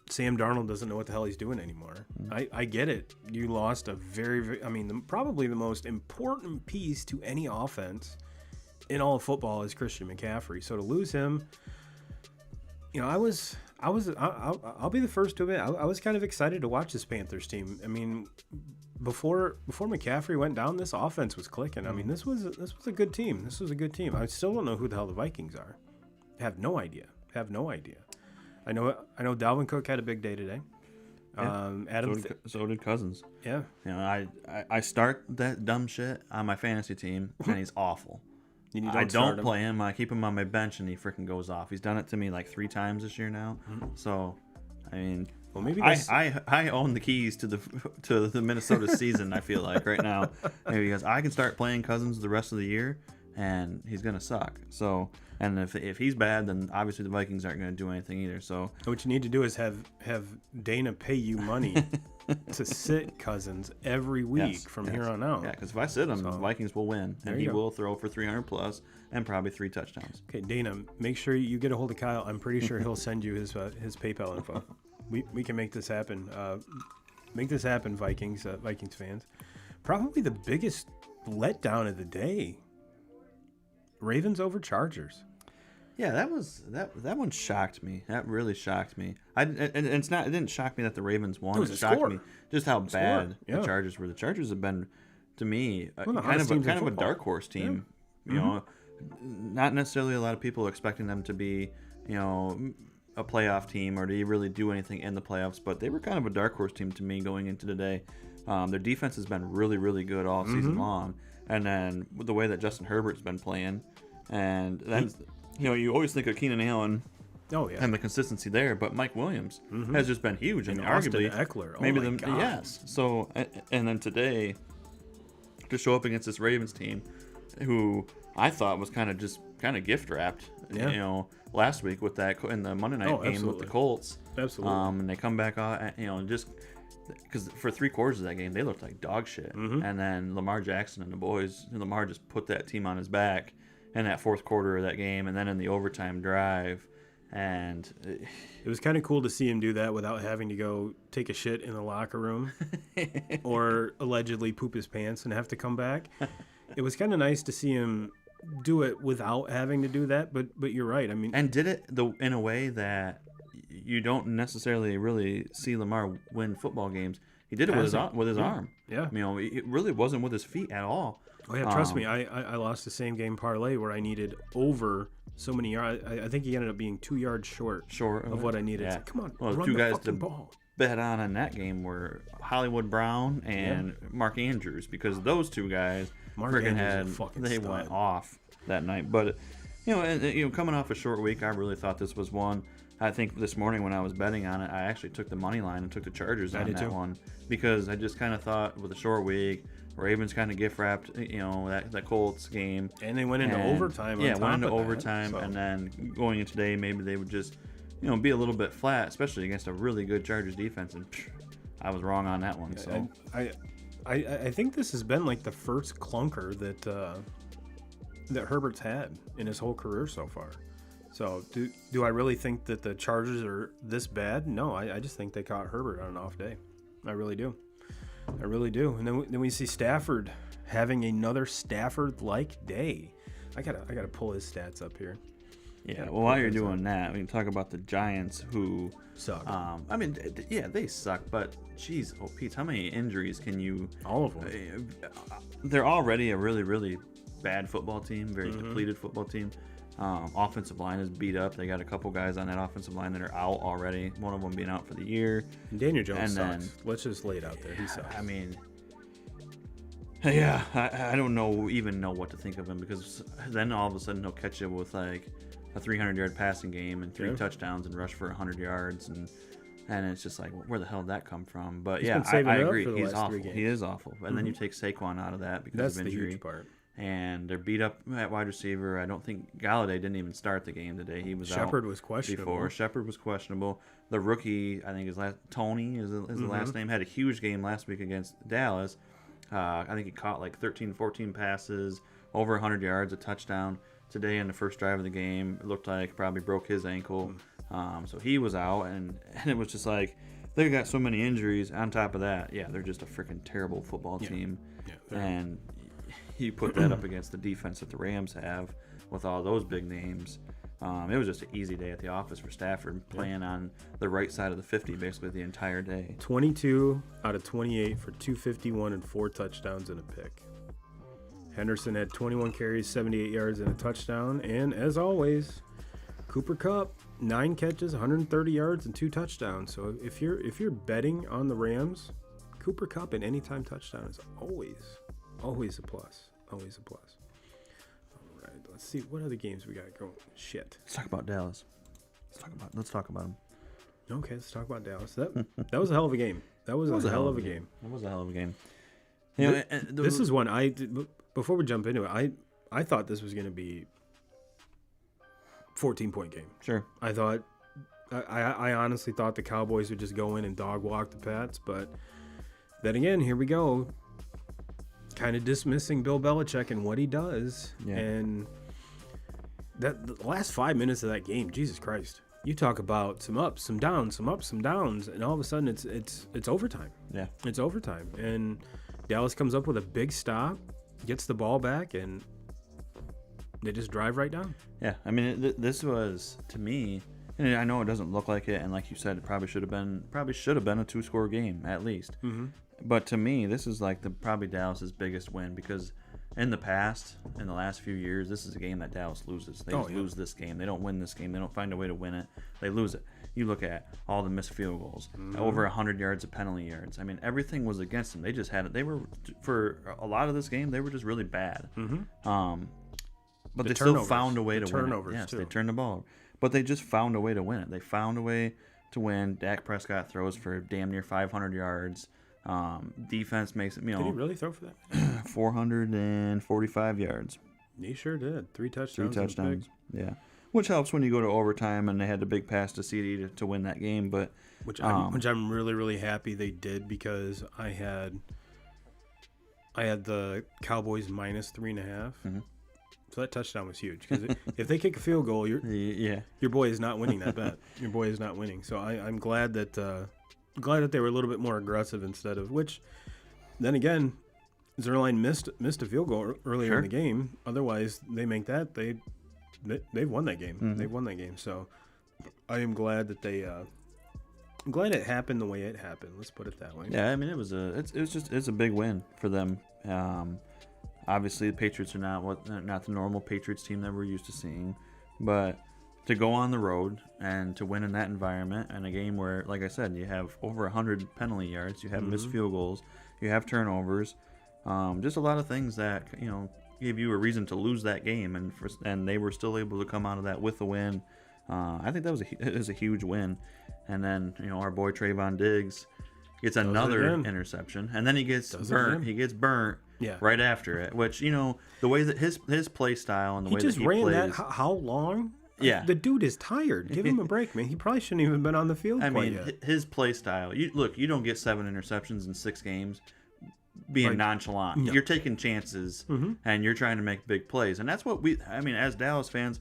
Sam Darnold doesn't know what the hell he's doing anymore. I get it. You lost a very probably the most important piece to any offense in all of football is Christian McCaffrey. So to lose him, I'll be the first to admit, I was kind of excited to watch this Panthers team. I mean, before McCaffrey went down, this offense was clicking. I mean, this was a good team. This was a good team. I still don't know who the hell the Vikings are. Have no idea. I know Dalvin Cook had a big day today. Yeah. So did Cousins. Yeah. I start that dumb shit on my fantasy team, and he's awful. I don't don't play him. I keep him on my bench, and he freaking goes off. He's done it to me like 3 times this year now. So, I mean, well, maybe I own the keys to the Minnesota season. I feel like right now, maybe because I can start playing Cousins the rest of the year, and he's gonna suck. So, and if he's bad, then obviously the Vikings aren't gonna do anything either. So, what you need to do is have Dana pay you money to sit Cousins every week from here on out. Yeah, because if I sit him, the Vikings will win, and he will throw for 300 plus and probably 3 touchdowns. Okay, Dana, make sure you get a hold of Kyle. I'm pretty sure he'll send you his PayPal info. We can make this happen. Vikings fans. Probably the biggest letdown of the day. Ravens over Chargers. Yeah, that one shocked me. That really shocked me. It didn't shock me that the Ravens won. It shocked me just how bad the Chargers were. The Chargers have been, to me, kind of a dark horse team. Yeah. You know, not necessarily a lot of people expecting them to be, a playoff team or to really do anything in the playoffs, but they were kind of a dark horse team to me going into today. Their defense has been really, really good all season long, and then the way that Justin Herbert's been playing, and then. You always think of Keenan Allen and the consistency there, but Mike Williams has just been huge. And arguably, Eckler. Yes. So, and then today, to show up against this Ravens team, who I thought was kind of gift wrapped. Yeah. Last week with that in the Monday night game absolutely. with the Colts. Absolutely. And they come back on, just because for 3/4 of that game they looked like dog shit. And then Lamar Jackson and the boys, Lamar just put that team on his back in that fourth quarter of that game, and then in the overtime drive. And it was kind of cool to see him do that without having to go take a shit in the locker room or allegedly poop his pants and have to come back. It was kind of nice to see him do it without having to do that, but you're right. I mean, and did it in a way that you don't necessarily really see Lamar win football games. He did it with his arm. Yeah. It really wasn't with his feet at all. Oh yeah, trust me. I lost the same game parlay where I needed over so many yards. I think he ended up being 2 yards short of what I needed. Yeah. It's like, come on, well, run two the guys fucking to ball. Bet on that game were Hollywood Brown and Mark Andrews, because those two guys went off that night. But coming off a short week, I really thought this was one. I think this morning when I was betting on it, I actually took the money line and took the Chargers on that one, because I just kind of thought with a short week, Ravens kind of gift wrapped, that Colts game, and they went into overtime. Yeah, went into overtime, and then going into today, maybe they would just, be a little bit flat, especially against a really good Chargers defense. And I was wrong on that one. So I think this has been like the first clunker that Herbert's had in his whole career so far. So do I really think that the Chargers are this bad? No, I just think they caught Herbert on an off day. I really do. And then we see Stafford having another Stafford-like day. I gotta pull his stats up here. Yeah. Well, while you're doing that, we can talk about the Giants, who suck. They suck. But geez, Pete, how many injuries can you? All of them. They're already a really, really bad football team, very depleted football team. Offensive line is beat up. They got a couple guys on that offensive line that are out already. One of them being out for the year. And Daniel Jones sucks. Let's just lay it out there. He sucks. I mean, I don't even know what to think of him, because then all of a sudden he'll catch you with like a 300-yard passing game and 3 touchdowns and rush for 100 yards, and it's just like, where the hell did that come from? But I agree. He's awful. He is awful. And then you take Saquon out of that because of injury. That's the huge part. And they're beat up at wide receiver. I don't think Galladay didn't even start the game today. He was Shepard out was questionable. before. Shepard was questionable. The rookie, I think Tony is the last name, had a huge game last week against Dallas. I think he caught like 13, 14 passes, over 100 yards, a touchdown. Today in the first drive of the game, it looked like probably broke his ankle. So he was out, and it was just like, they got so many injuries. On top of that, they're just a freaking terrible football team. Yeah, and you put that up against the defense that the Rams have with all those big names. It was just an easy day at the office for Stafford, playing on the right side of the 50 basically the entire day. 22 out of 28 for 251 and 4 touchdowns and a pick. Henderson had 21 carries, 78 yards and a touchdown. And as always, Cooper Kupp, 9 catches, 130 yards and 2 touchdowns. So if you're betting on the Rams, Cooper Kupp and anytime touchdown is always a plus. Always a plus. All right, let's see what other games we got going. Shit. Let's talk about Dallas. Let's talk about them. Okay, let's talk about Dallas. That was a hell of a game. That was a hell of a game. That was a hell of a game. This is one I did, before we jump into it. I thought this was going to be 14-point game. Sure. I thought I honestly thought the Cowboys would just go in and dog walk the Pats, but then again, here we go. Kind of dismissing Bill Belichick and what he does. Yeah. And the last 5 minutes of that game, Jesus Christ. You talk about some ups, some downs, some ups, some downs, and all of a sudden it's overtime. Yeah. It's overtime. And Dallas comes up with a big stop, gets the ball back, and they just drive right down. Yeah. I mean, this was, to me, and I know it doesn't look like it, and like you said, it probably should have been a 2-score game at least. Mm-hmm. But to me, this is like probably Dallas's biggest win, because in the past, in the last few years, this is a game that Dallas loses. They lose this game. They don't win this game. They don't find a way to win it. They lose it. You look at all the missed field goals, over 100 yards of penalty yards. I mean, everything was against them. They just had it. They were, for a lot of this game, they were just really bad. Mm-hmm. But they still found a way to win it. Yes, they turned the ball over. But they just found a way to win it. They found a way to win. Dak Prescott throws for damn near 500 yards. Defense makes it, Did he really throw for that? 445 yards. He sure did. 3 touchdowns. 3 and a pick. touchdowns. Yeah. Which helps when you go to overtime, and they had the big pass to CD to win that game. But Which I'm really, really happy they did, because I had the Cowboys minus 3.5. So that touchdown was huge, because if they kick a field goal, your boy is not winning that bet. Your boy is not winning. So I'm glad that they were a little bit more aggressive instead of, which then again, Zerline missed a field goal earlier in the game. Otherwise, they make that, they've won that game. They've won that game. So I am glad that I'm glad it happened the way it happened. Let's put it that way. Yeah, I mean, it's a big win for them. Obviously, the Patriots are not the normal Patriots team that we're used to seeing, but to go on the road and to win in that environment, and a game where, like I said, you have over 100 penalty yards, you have missed field goals, you have turnovers, just a lot of things that gave you a reason to lose that game, and they were still able to come out of that with a win. I think that was a huge win. And then our boy Trayvon Diggs gets another interception, and then he gets burnt. He gets burnt right after it, which the way that his play style and the way that he ran plays. That how long? Yeah, the dude is tired. Give him a break, man. He probably shouldn't even been on the field. Yet. His play style. You don't get 7 interceptions in 6 games being nonchalant. No. You're taking chances and you're trying to make big plays, and that's what as Dallas fans,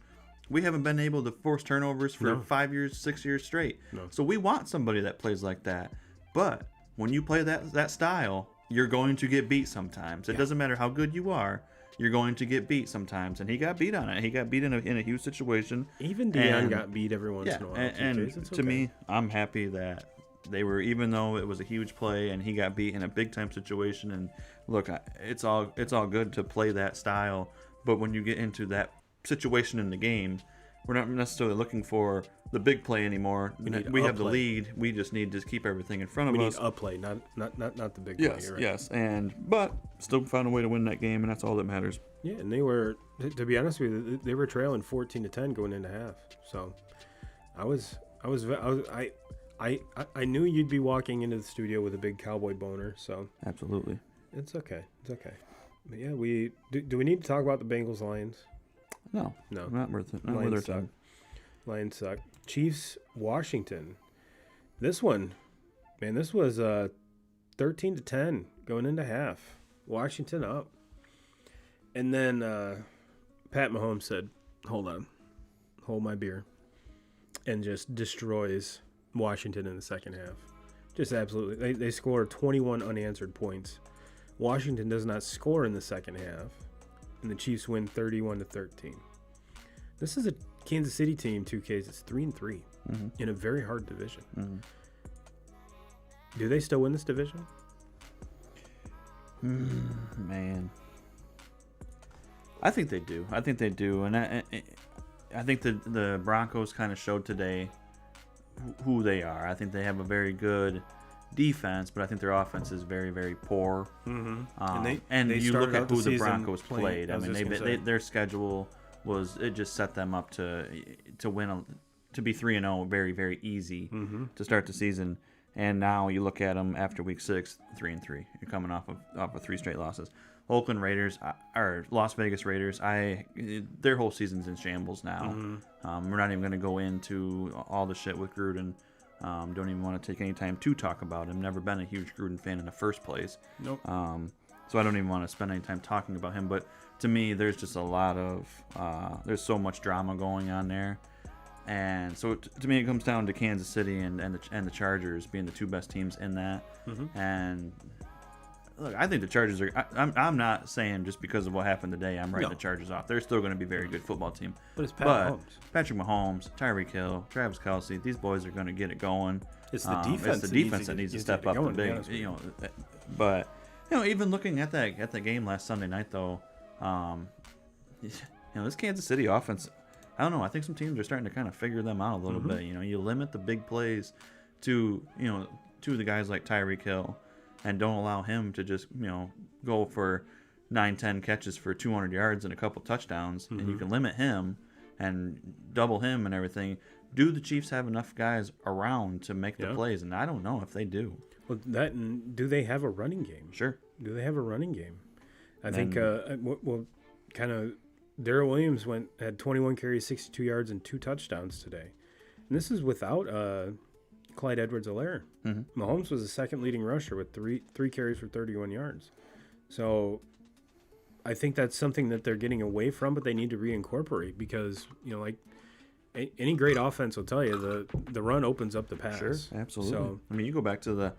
we haven't been able to force turnovers for 5 years, 6 years straight. No. So we want somebody that plays like that. But when you play that style, you're going to get beat sometimes. It doesn't matter how good you are. You're going to get beat sometimes. And he got beat on it. He got beat in a huge situation. Even Deion got beat every once in a while. And to me, I'm happy that they were, even though it was a huge play and he got beat in a big-time situation. And look, it's all good to play that style. But when you get into that situation in the game, we're not necessarily looking for the big play anymore. We have the lead. We just need to keep everything in front of us. We need a play, not the big play. Yes, yes, but still found a way to win that game, and that's all that matters. Yeah, and they were, to be honest with you, they were trailing 14-10 going into half. So I knew you'd be walking into the studio with a big cowboy boner. So absolutely, it's okay. But yeah, do we need to talk about the Bengals Lions? No, not worth it. Not worth our time. Lions suck. Chiefs, Washington. This one, man, this was 13-10 going into half. Washington up. And then Pat Mahomes said, hold on, hold my beer, and just destroys Washington in the second half. Just absolutely. They scored 21 unanswered points. Washington does not score in the second half, and the Chiefs win 31-13. This is a Kansas City team, 2Ks. It's 3-3 in a very hard division. Do they still win this division? Man, I think they do. And I think the Broncos kind of showed today who they are. I think they have a very good defense, but I think their offense is very, very poor. And you look at who the Broncos played. I mean, their schedule just set them up to win, to be 3-0 very, very easy to start the season. And now you look at them after week 6, 3-3. You're coming off of 3 straight losses. Oakland Raiders, or Las Vegas Raiders, their whole season's in shambles now. We're not even going to go into all the shit with Gruden. Don't even want to take any time to talk about him. Never been a huge Gruden fan in the first place. Nope. So I don't even want to spend any time talking about him. But to me, there's just a lot of there's so much drama going on there. And so to me, it comes down to Kansas City and the Chargers being the 2 best teams in that. And look, I think the Chargers are. I'm not saying just because of what happened today, I'm writing the Chargers off. They're still going to be a very good football team. But it's Patrick Mahomes, Tyreek Hill, Travis Kelce. These boys are going to get it going. It's the defense. It's the defense that needs to step up. But even looking at that game last Sunday night, though, this Kansas City offense. I don't know. I think some teams are starting to kind of figure them out a little bit. You limit the big plays to the guys like Tyreek Hill, and don't allow him to just go for 9-10 catches for 200 yards and a couple touchdowns, and you can limit him and double him and everything. Do the Chiefs have enough guys around to make the plays? And I don't know if they do. Well, do they have a running game? Sure. Do they have a running game? I think we'll kind of Darrell Williams had 21 carries, 62 yards, and 2 touchdowns today. And this is without Clyde Edwards-Helaire. Mm-hmm. Mahomes was the second leading rusher with three carries for 31 yards. So I think that's something that they're getting away from, but they need to reincorporate because, like any great offense will tell you, the run opens up the pass. Sure, absolutely. So, I mean, you go back to the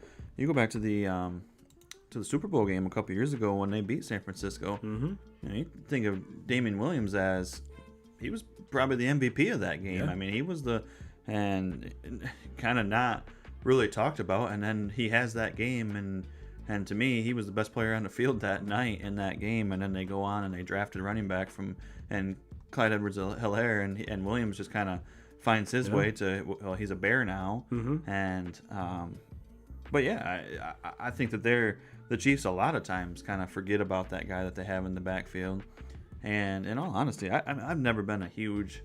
Super Bowl game a couple years ago when they beat San Francisco. mm-hmm. You think of Damian Williams as he was probably the MVP of that game. Yeah. I mean, he was and kind of not really talked about, and then he has that game, and to me, he was the best player on the field that night in that game. And then they go on and they drafted running back and Clyde Edwards-Helaire, and Williams just kind of finds his way to, well, he's a Bear now. Mm-hmm. And but yeah, I think that the Chiefs a lot of times kind of forget about that guy that they have in the backfield. And in all honesty, I've never been a huge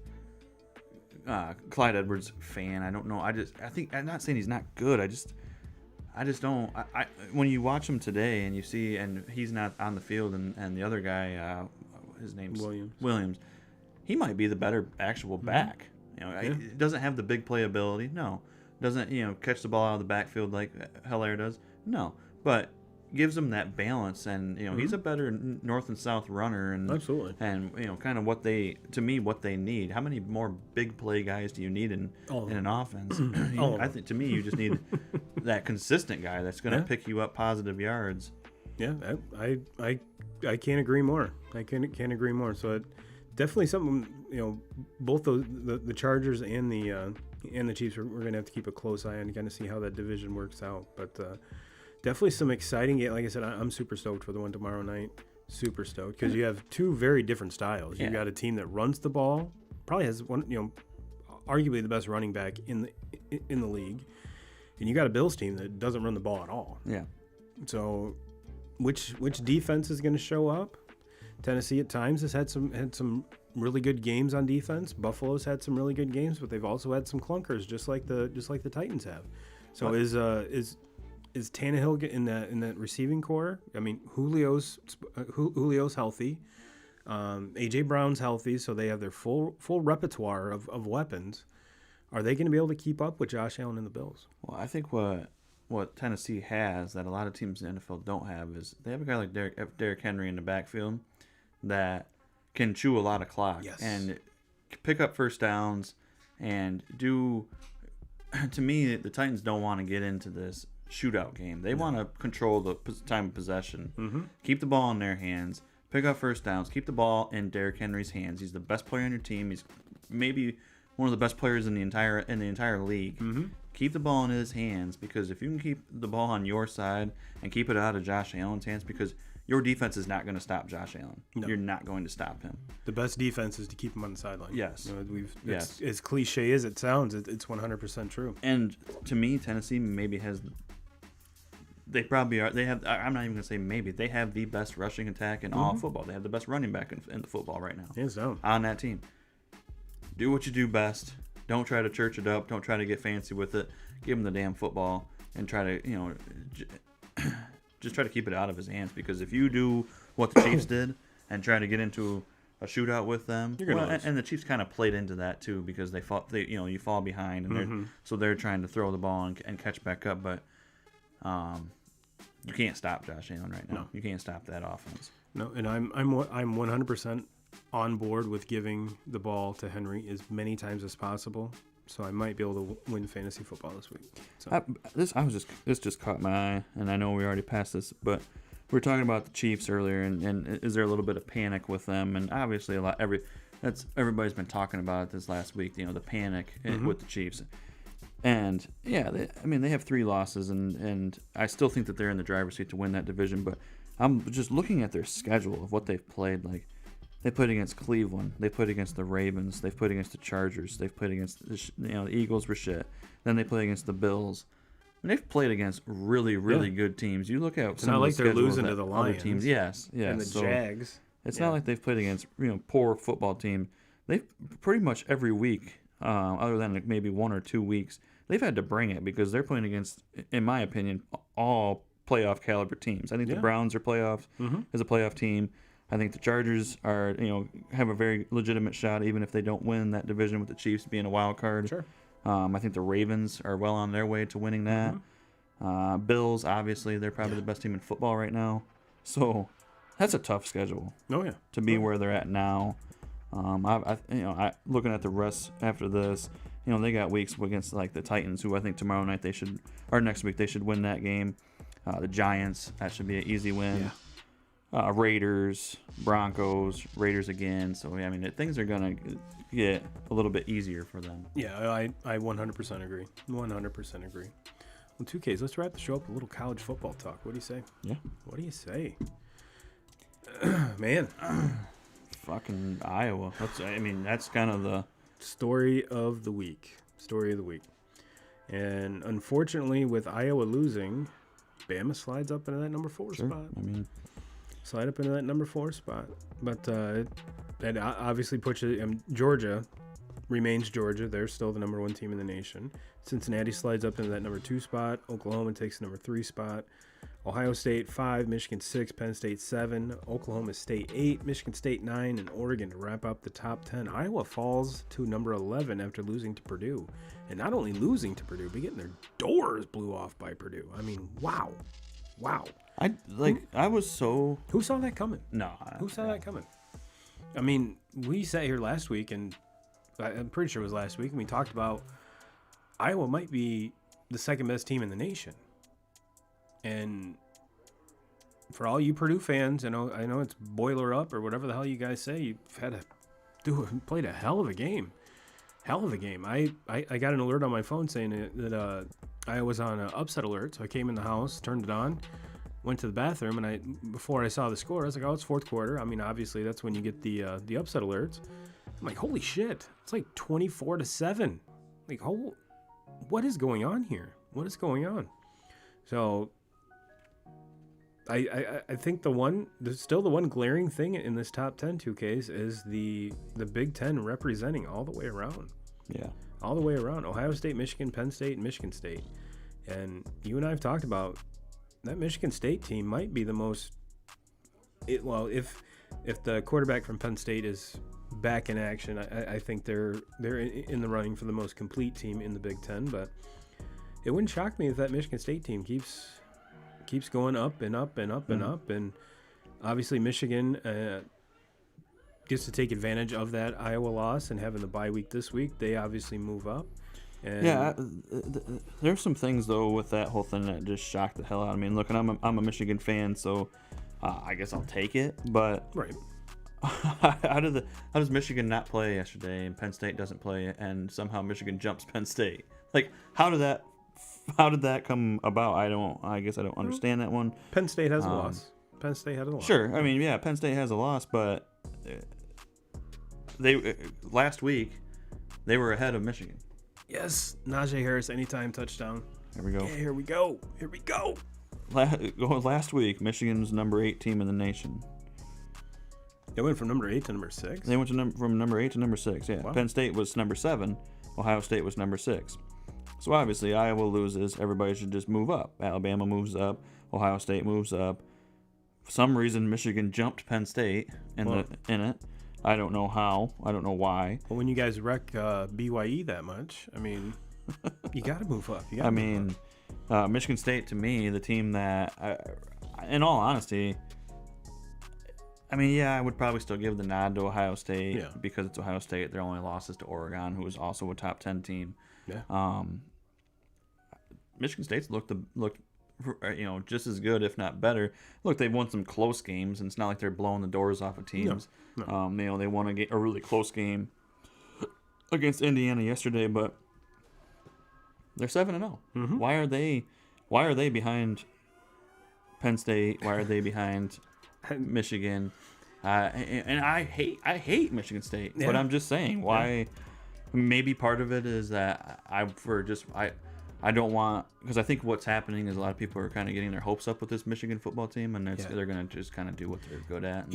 Clyde Edwards fan. I don't know. I think I'm not saying he's not good. I just don't. When you watch him today and you see, and he's not on the field, and the other guy, his name's Williams. He might be the better actual back. He doesn't have the big playability. No, doesn't catch the ball out of the backfield like Helaire does. No, but gives them that balance, and he's a better north and south runner, and absolutely, and kind of what they need. How many more big play guys do you need in an offense? I think to me you just need that consistent guy that's going to pick you up positive yards. Yeah, I can't agree more. I can't agree more. So definitely something both the Chargers and the Chiefs we're going to have to keep a close eye on to kind of see how that division works out, but. Definitely some exciting game. Like I said, I'm super stoked for the one tomorrow night. Super stoked because you have two very different styles. You've got a team that runs the ball, probably has one, arguably the best running back in the league, and you got a Bills team that doesn't run the ball at all. Yeah. So, which defense is going to show up? Tennessee at times has had some really good games on defense. Buffalo's had some really good games, but they've also had some clunkers, just like the Titans have. So is Tannehill in that receiving core? I mean, Julio's healthy. A.J. Brown's healthy, so they have their full repertoire of weapons. Are they going to be able to keep up with Josh Allen and the Bills? Well, I think what Tennessee has that a lot of teams in the NFL don't have is they have a guy like Derrick Henry in the backfield that can chew a lot of clock and pick up first downs and do. To me, the Titans don't want to get into this shootout game. They want to control the time of possession, keep the ball in their hands, pick up first downs, keep the ball in Derrick Henry's hands. He's the best player on your team. He's maybe one of the best players in the entire league. Keep the ball in his hands, because if you can keep the ball on your side and keep it out of Josh Allen's hands, because your defense is not going to stop Josh Allen. No. You're not going to stop him. The best defense is to keep him on the sideline. Yes. As cliche as it sounds, it's 100% true. And to me, Tennessee maybe has. They probably are. They have. I'm not even gonna say maybe. They have the best rushing attack in all football. They have the best running back in the football right now. Hands down. On that team. Do what you do best. Don't try to church it up. Don't try to get fancy with it. Give him the damn football and try to just try to keep it out of his hands. Because if you do what the Chiefs did and try to get into a shootout with them, and the Chiefs kind of played into that too, because you fall behind, and they're trying to throw the ball and catch back up, but. You can't stop Josh Allen right now. No. You can't stop that offense. No, and I'm 100% on board with giving the ball to Henry as many times as possible. So I might be able to win fantasy football this week. So. This just caught my eye, and I know we already passed this, but we were talking about the Chiefs earlier, and is there a little bit of panic with them? And obviously everybody's been talking about it this last week. The panic with the Chiefs. And yeah, they have 3 losses, and I still think that they're in the driver's seat to win that division. But I'm just looking at their schedule of what they've played. Like, they played against Cleveland, they played against the Ravens, they've played against the Chargers, they've played against the Eagles were shit. Then they played against the Bills. And they've played against really good teams. You look at it's not like they're losing to the Lions, other teams. Yes, and the Jags. It's not like they've played against poor football team. They've pretty much every week, other than maybe 1 or 2 weeks. They've had to bring it because they're playing against, in my opinion, all playoff caliber teams. I think the Browns are is a playoff team. I think the Chargers are, have a very legitimate shot, even if they don't win that division with the Chiefs being a wild card. Sure. I think the Ravens are well on their way to winning that. Bills, obviously, they're probably the best team in football right now. So that's a tough schedule. Oh yeah. To be where they're at now. Looking at the rest after this, they got weeks against like the Titans, who I think tomorrow night next week they should win that game. The Giants, that should be an easy win. Yeah. Raiders, Broncos, Raiders again. So things are gonna get a little bit easier for them. Yeah, I 100% agree. 100% agree. Well, 2Ks, let's wrap the show up with a little college football talk. What do you say? Yeah. What do you say? Man. Fucking Iowa. That's kind of the story of the week. And unfortunately, with Iowa losing, Bama slides up into that number 4 spot. Slide up into that number 4 spot. But that obviously puts you. Georgia remains Georgia. They're still the number 1 team in the nation. Cincinnati slides up into that number 2 spot. Oklahoma takes the number 3 spot. Ohio State 5, Michigan 6, Penn State 7, Oklahoma State 8, Michigan State 9, and Oregon to wrap up the top 10. Iowa falls to number 11 after losing to Purdue. And not only losing to Purdue, but getting their doors blew off by Purdue. Wow. I was so... Who saw that coming? No. Who saw that coming? We sat here last week, and I'm pretty sure it was last week, and we talked about Iowa might be the second best team in the nation. And for all you Purdue fans, I know it's boiler up or whatever the hell you guys say, you've played a hell of a game. I got an alert on my phone saying that I was on an upset alert, so I came in the house, turned it on, went to the bathroom, and before I saw the score, I was like, oh, it's fourth quarter. Obviously that's when you get the upset alerts. I'm like, holy shit, it's like 24-7. Like, what is going on here? What is going on? So I think the one glaring thing in this top 10 2Ks is the Big Ten representing all the way around. Yeah. All the way around. Ohio State, Michigan, Penn State, and Michigan State. And you and I have talked about that Michigan State team might be the most... if the quarterback from Penn State is back in action, I think they're in the running for the most complete team in the Big Ten. But it wouldn't shock me if that Michigan State team keeps going up and up and up and up, and obviously Michigan gets to take advantage of that Iowa loss and having the bye week this week. They obviously move up. And there's some things though with that whole thing that just shocked the hell out of me. And look, I'm a Michigan fan, so I guess I'll take it. But right, how does Michigan not play yesterday and Penn State doesn't play, and somehow Michigan jumps Penn State? Like, how did that come about? I guess I don't understand that one. Penn State has a loss. Penn State had a loss. Sure. Penn State has a loss, but last week they were ahead of Michigan. Yes, Najee Harris anytime touchdown. Here we go. Yeah, here we go. Last week, Michigan's number 8 team in the nation. They went from number 8 to number 6? They went from number 8 to number 6, yeah. Wow. Penn State was number 7. Ohio State was number 6. So obviously, Iowa loses. Everybody should just move up. Alabama moves up. Ohio State moves up. For some reason, Michigan jumped Penn State in it. I don't know how. I don't know why. Well, when you guys wreck BYE that much, you got to move up. Michigan State, to me, the team that, in all honesty, I would probably still give the nod to Ohio State because it's Ohio State. Their only loss is to Oregon, who is also a top 10 team. Yeah. Michigan State's looked just as good, if not better. Look, they've won some close games, and it's not like they're blowing the doors off of teams. No. They won a really close game against Indiana yesterday, but they're 7-0. Mm-hmm. Why are they behind Penn State? Why are they behind Michigan? And I hate Michigan State, but I'm just saying why. Yeah. Maybe part of it is that I don't want, because I think what's happening is a lot of people are kind of getting their hopes up with this Michigan football team, and they're going to just kind of do what they're good at.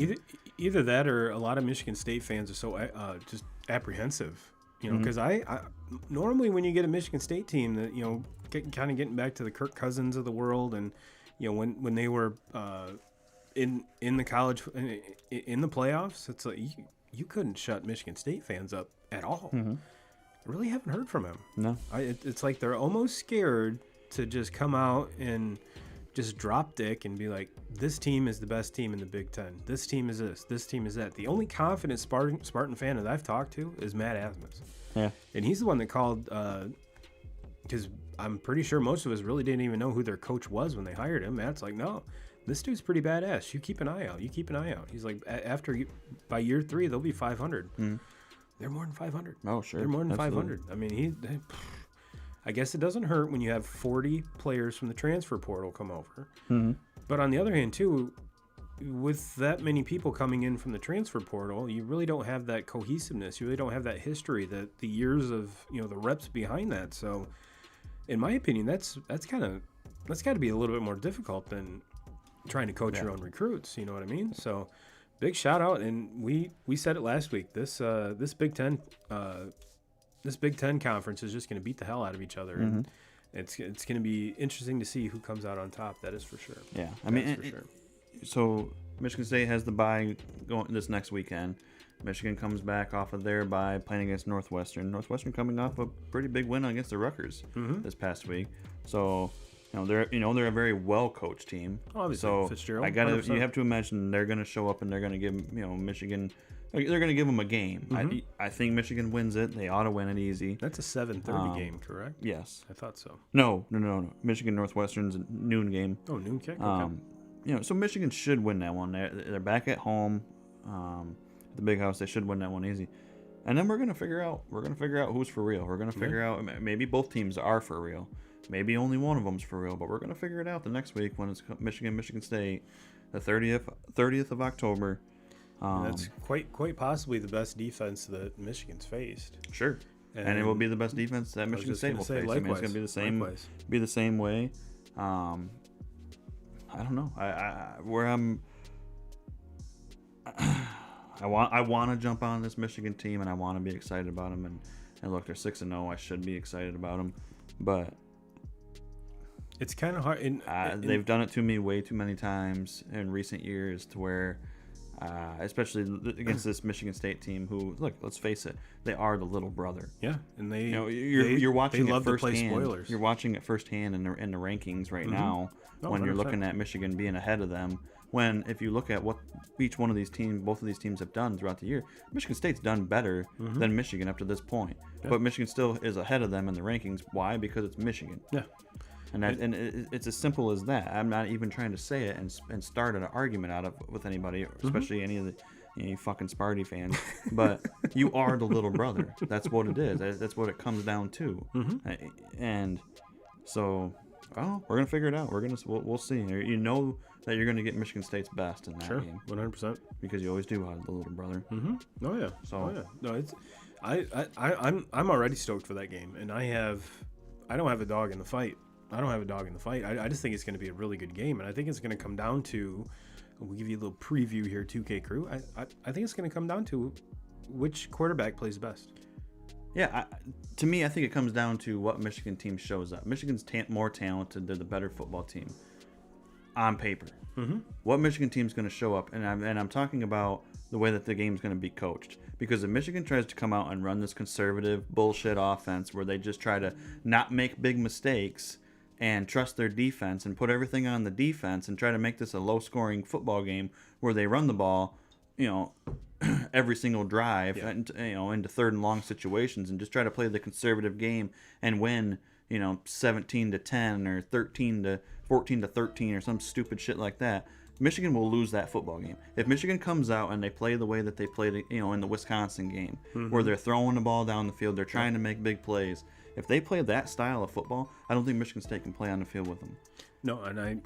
Either that, or a lot of Michigan State fans are so just apprehensive, because I normally when you get a Michigan State team that kind of getting back to the Kirk Cousins of the world, and when they were in the college in the playoffs, it's like you couldn't shut Michigan State fans up at all. I really haven't heard from him. No. It's like they're almost scared to just come out and just drop dick and be like, this team is the best team in the Big Ten. This team is this team is that. The only confident Spartan fan that I've talked to is Matt Asmus. Yeah. And he's the one that called, because I'm pretty sure most of us really didn't even know who their coach was when they hired him. Matt's like, no, this dude's pretty badass. You keep an eye out. He's like, by year 3, they'll be 500. They're more than 500. Oh, sure. They're more than Absolutely. 500. I mean, I guess it doesn't hurt when you have 40 players from the transfer portal come over. But on the other hand, too, with that many people coming in from the transfer portal, you really don't have that cohesiveness. You really don't have that history, the years of the reps behind that. So, in my opinion, that's got to be a little bit more difficult than trying to coach your own recruits. You know what I mean? So, big shout out, and we said it last week. This Big Ten conference is just going to beat the hell out of each other. And it's going to be interesting to see who comes out on top. That is for sure. Yeah, I mean, so Michigan State has the bye going this next weekend. Michigan comes back off of their bye playing against Northwestern. Northwestern coming off a pretty big win against the Rutgers this past week. So they're a very well coached team. Obviously, so Fitzgerald, you have to imagine they're going to show up and they're going to give Michigan. They're going to give them a game. I think Michigan wins it. They ought to win it easy. That's a 7:30 game, correct? Yes. I thought so. No. Michigan Northwestern's a noon game. Oh, noon kick. Okay. So Michigan should win that one. They're back at home, the Big House. They should win that one easy. And then we're gonna figure out who's for real. We're gonna figure out maybe both teams are for real. Maybe only one of them's for real. But we're gonna figure it out the next week when it's Michigan State, the 30th of October. That's quite possibly the best defense that Michigan's faced. Sure. And it will be the best defense that Michigan State will face. Likewise, I mean, it's gonna be the same way. I don't know. I want to jump on this Michigan team and I want to be excited about them. And look, they're 6-0. I should be excited about them, but it's kind of hard. They've done it to me way too many times in recent years to where, especially against this Michigan State team, who, look, let's face it, they are the little brother. Yeah, and you're watching it firsthand. Spoilers. You're watching it firsthand in the rankings right now. When 100%. You're looking at Michigan being ahead of them, when if you look at what both of these teams have done throughout the year, Michigan State's done better than Michigan up to this point. Yeah. But Michigan still is ahead of them in the rankings. Why? Because it's Michigan. Yeah. And it's as simple as that. I'm not even trying to say it and start an argument with anybody, especially any of the you fucking Sparty fans. But you are the little brother. That's what it is. That's what it comes down to. And so, we're gonna figure it out. We'll see. You know that you're gonna get Michigan State's best in that game. 100%. Because you always do have the little brother. Oh yeah. So no, it's I'm already stoked for that game, and I don't have a dog in the fight. I just think it's going to be a really good game, and I think it's going to come down to. We'll give you a little preview here, 2K crew. I think it's going to come down to which quarterback plays best. Yeah, to me, I think it comes down to what Michigan team shows up. Michigan's more talented. They're the better football team on paper. What Michigan team's going to show up, and I'm talking about the way that the game's going to be coached. Because if Michigan tries to come out and run this conservative bullshit offense where they just try to not make big mistakes and trust their defense and put everything on the defense and try to make this a low-scoring football game where they run the ball, every single drive and into third and long situations and just try to play the conservative game and win 17-10 or 14-13 or some stupid shit like that, Michigan will lose that football game. If Michigan comes out and they play the way that they played in the Wisconsin game where they're throwing the ball down the field, they're trying to make big plays, if they play that style of football, I don't think Michigan State can play on the field with them. No, and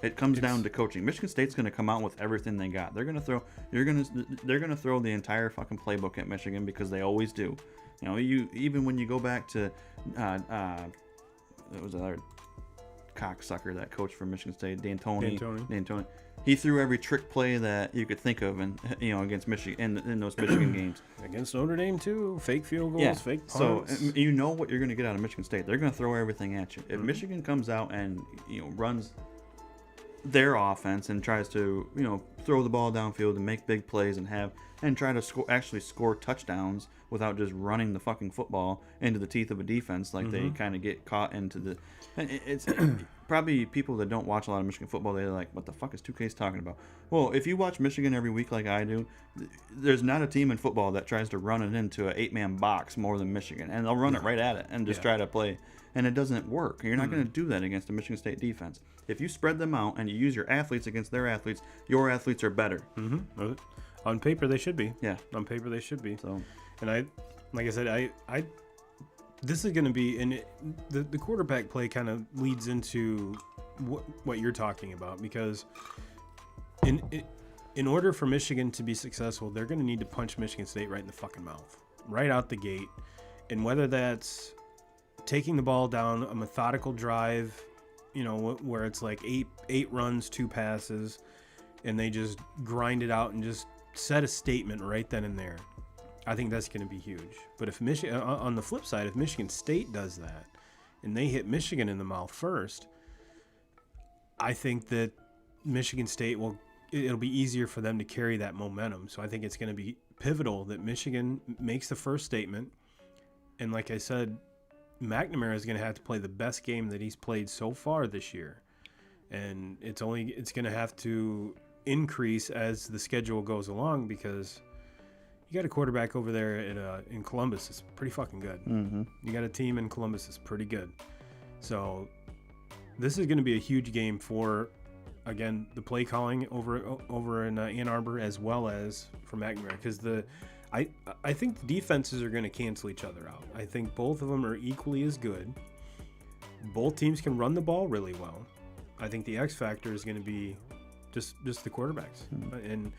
it comes down to coaching. Michigan State's going to come out with everything they got. They're going to throw the entire fucking playbook at Michigan because they always do. Even when you go back to it was another cocksucker that coach for Michigan State, D'Antoni. He threw every trick play that you could think of, against Michigan in those Michigan games. Against Notre Dame too, fake field goals, fake punts. So you know what you're going to get out of Michigan State. They're going to throw everything at you. If Michigan comes out and runs their offense and tries to, throw the ball downfield and make big plays and try to score touchdowns without just running the fucking football into the teeth of a defense like they kind of get caught into the. It's probably people that don't watch a lot of Michigan football. They're like, "What the fuck is 2K's talking about?" Well, if you watch Michigan every week like I do, there's not a team in football that tries to run it into an 8-man box more than Michigan, and they'll run it right at it and just try to play. And it doesn't work. You're not going to do that against a Michigan State defense. If you spread them out and you use your athletes against their athletes, your athletes are better. Mm-hmm. On paper, they should be. Yeah. On paper, they should be. So, and like I said, this is going to be, and the quarterback play kind of leads into what you're talking about, because in order for Michigan to be successful, they're going to need to punch Michigan State right in the fucking mouth, right out the gate. And whether that's taking the ball down a methodical drive, where it's like eight runs, 2 passes, and they just grind it out and just set a statement right then and there. I think that's going to be huge. But if on the flip side, if Michigan State does that and they hit Michigan in the mouth first, I think that Michigan State it'll be easier for them to carry that momentum. So I think it's going to be pivotal that Michigan makes the first statement. And like I said, McNamara is going to have to play the best game that he's played so far this year. And it's going to have to increase as the schedule goes along, because you got a quarterback over there in Columbus that's pretty fucking good. Mm-hmm. You got a team in Columbus that's pretty good. So this is going to be a huge game for, again, the play calling over in Ann Arbor, as well as for McNamara, because I think the defenses are going to cancel each other out. I think both of them are equally as good. Both teams can run the ball really well. I think the X factor is going to be just the quarterbacks, and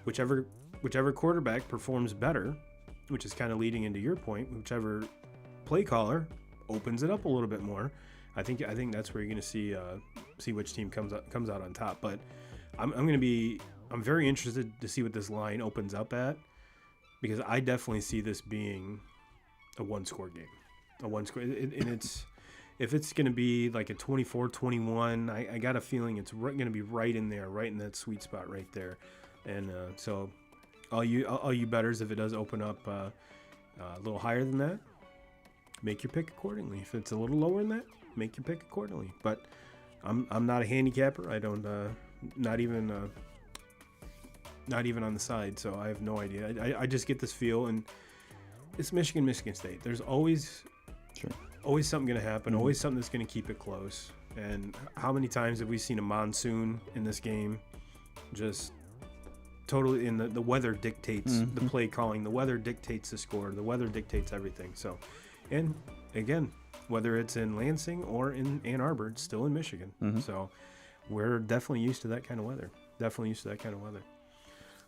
whichever quarterback performs better, which is kind of leading into your point, whichever play caller opens it up a little bit more. I think that's where you're going to see which team comes out on top. But I'm very interested to see what this line opens up at, because I definitely see this being a one-score game. If it's going to be like a 24-21, I got a feeling it's going to be right in there, right in that sweet spot right there. And so all you bettors, if it does open up a little higher than that, make your pick accordingly. If it's a little lower than that, make your pick accordingly. But I'm not a handicapper. I don't not even on the side, so I have no idea. I just get this feel, and it's Michigan State. There's always something going to happen, always something that's going to keep it close. And how many times have we seen a monsoon in this game? Just totally, in the weather dictates the play calling, the weather dictates the score, the weather dictates everything. So, and again, whether it's in Lansing or in Ann Arbor, it's still in Michigan. So we're definitely used to that kind of weather.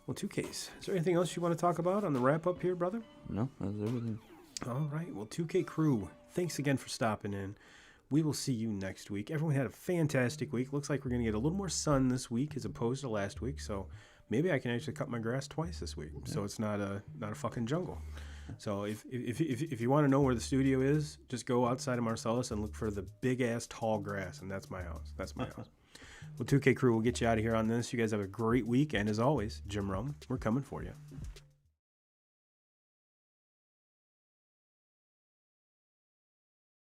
Well, 2Ks, is there anything else you want to talk about on the wrap-up here, brother? No, that's everything. All right. Well, 2K crew, thanks again for stopping in. We will see you next week. Everyone had a fantastic week. Looks like we're going to get a little more sun this week as opposed to last week. So maybe I can actually cut my grass twice this week, so it's not a fucking jungle. So if you want to know where the studio is, just go outside of Marcellus and look for the big-ass tall grass, and that's my house. Well, 2K crew, we'll get you out of here on this. You guys have a great week, and as always, Jim Rome, we're coming for you.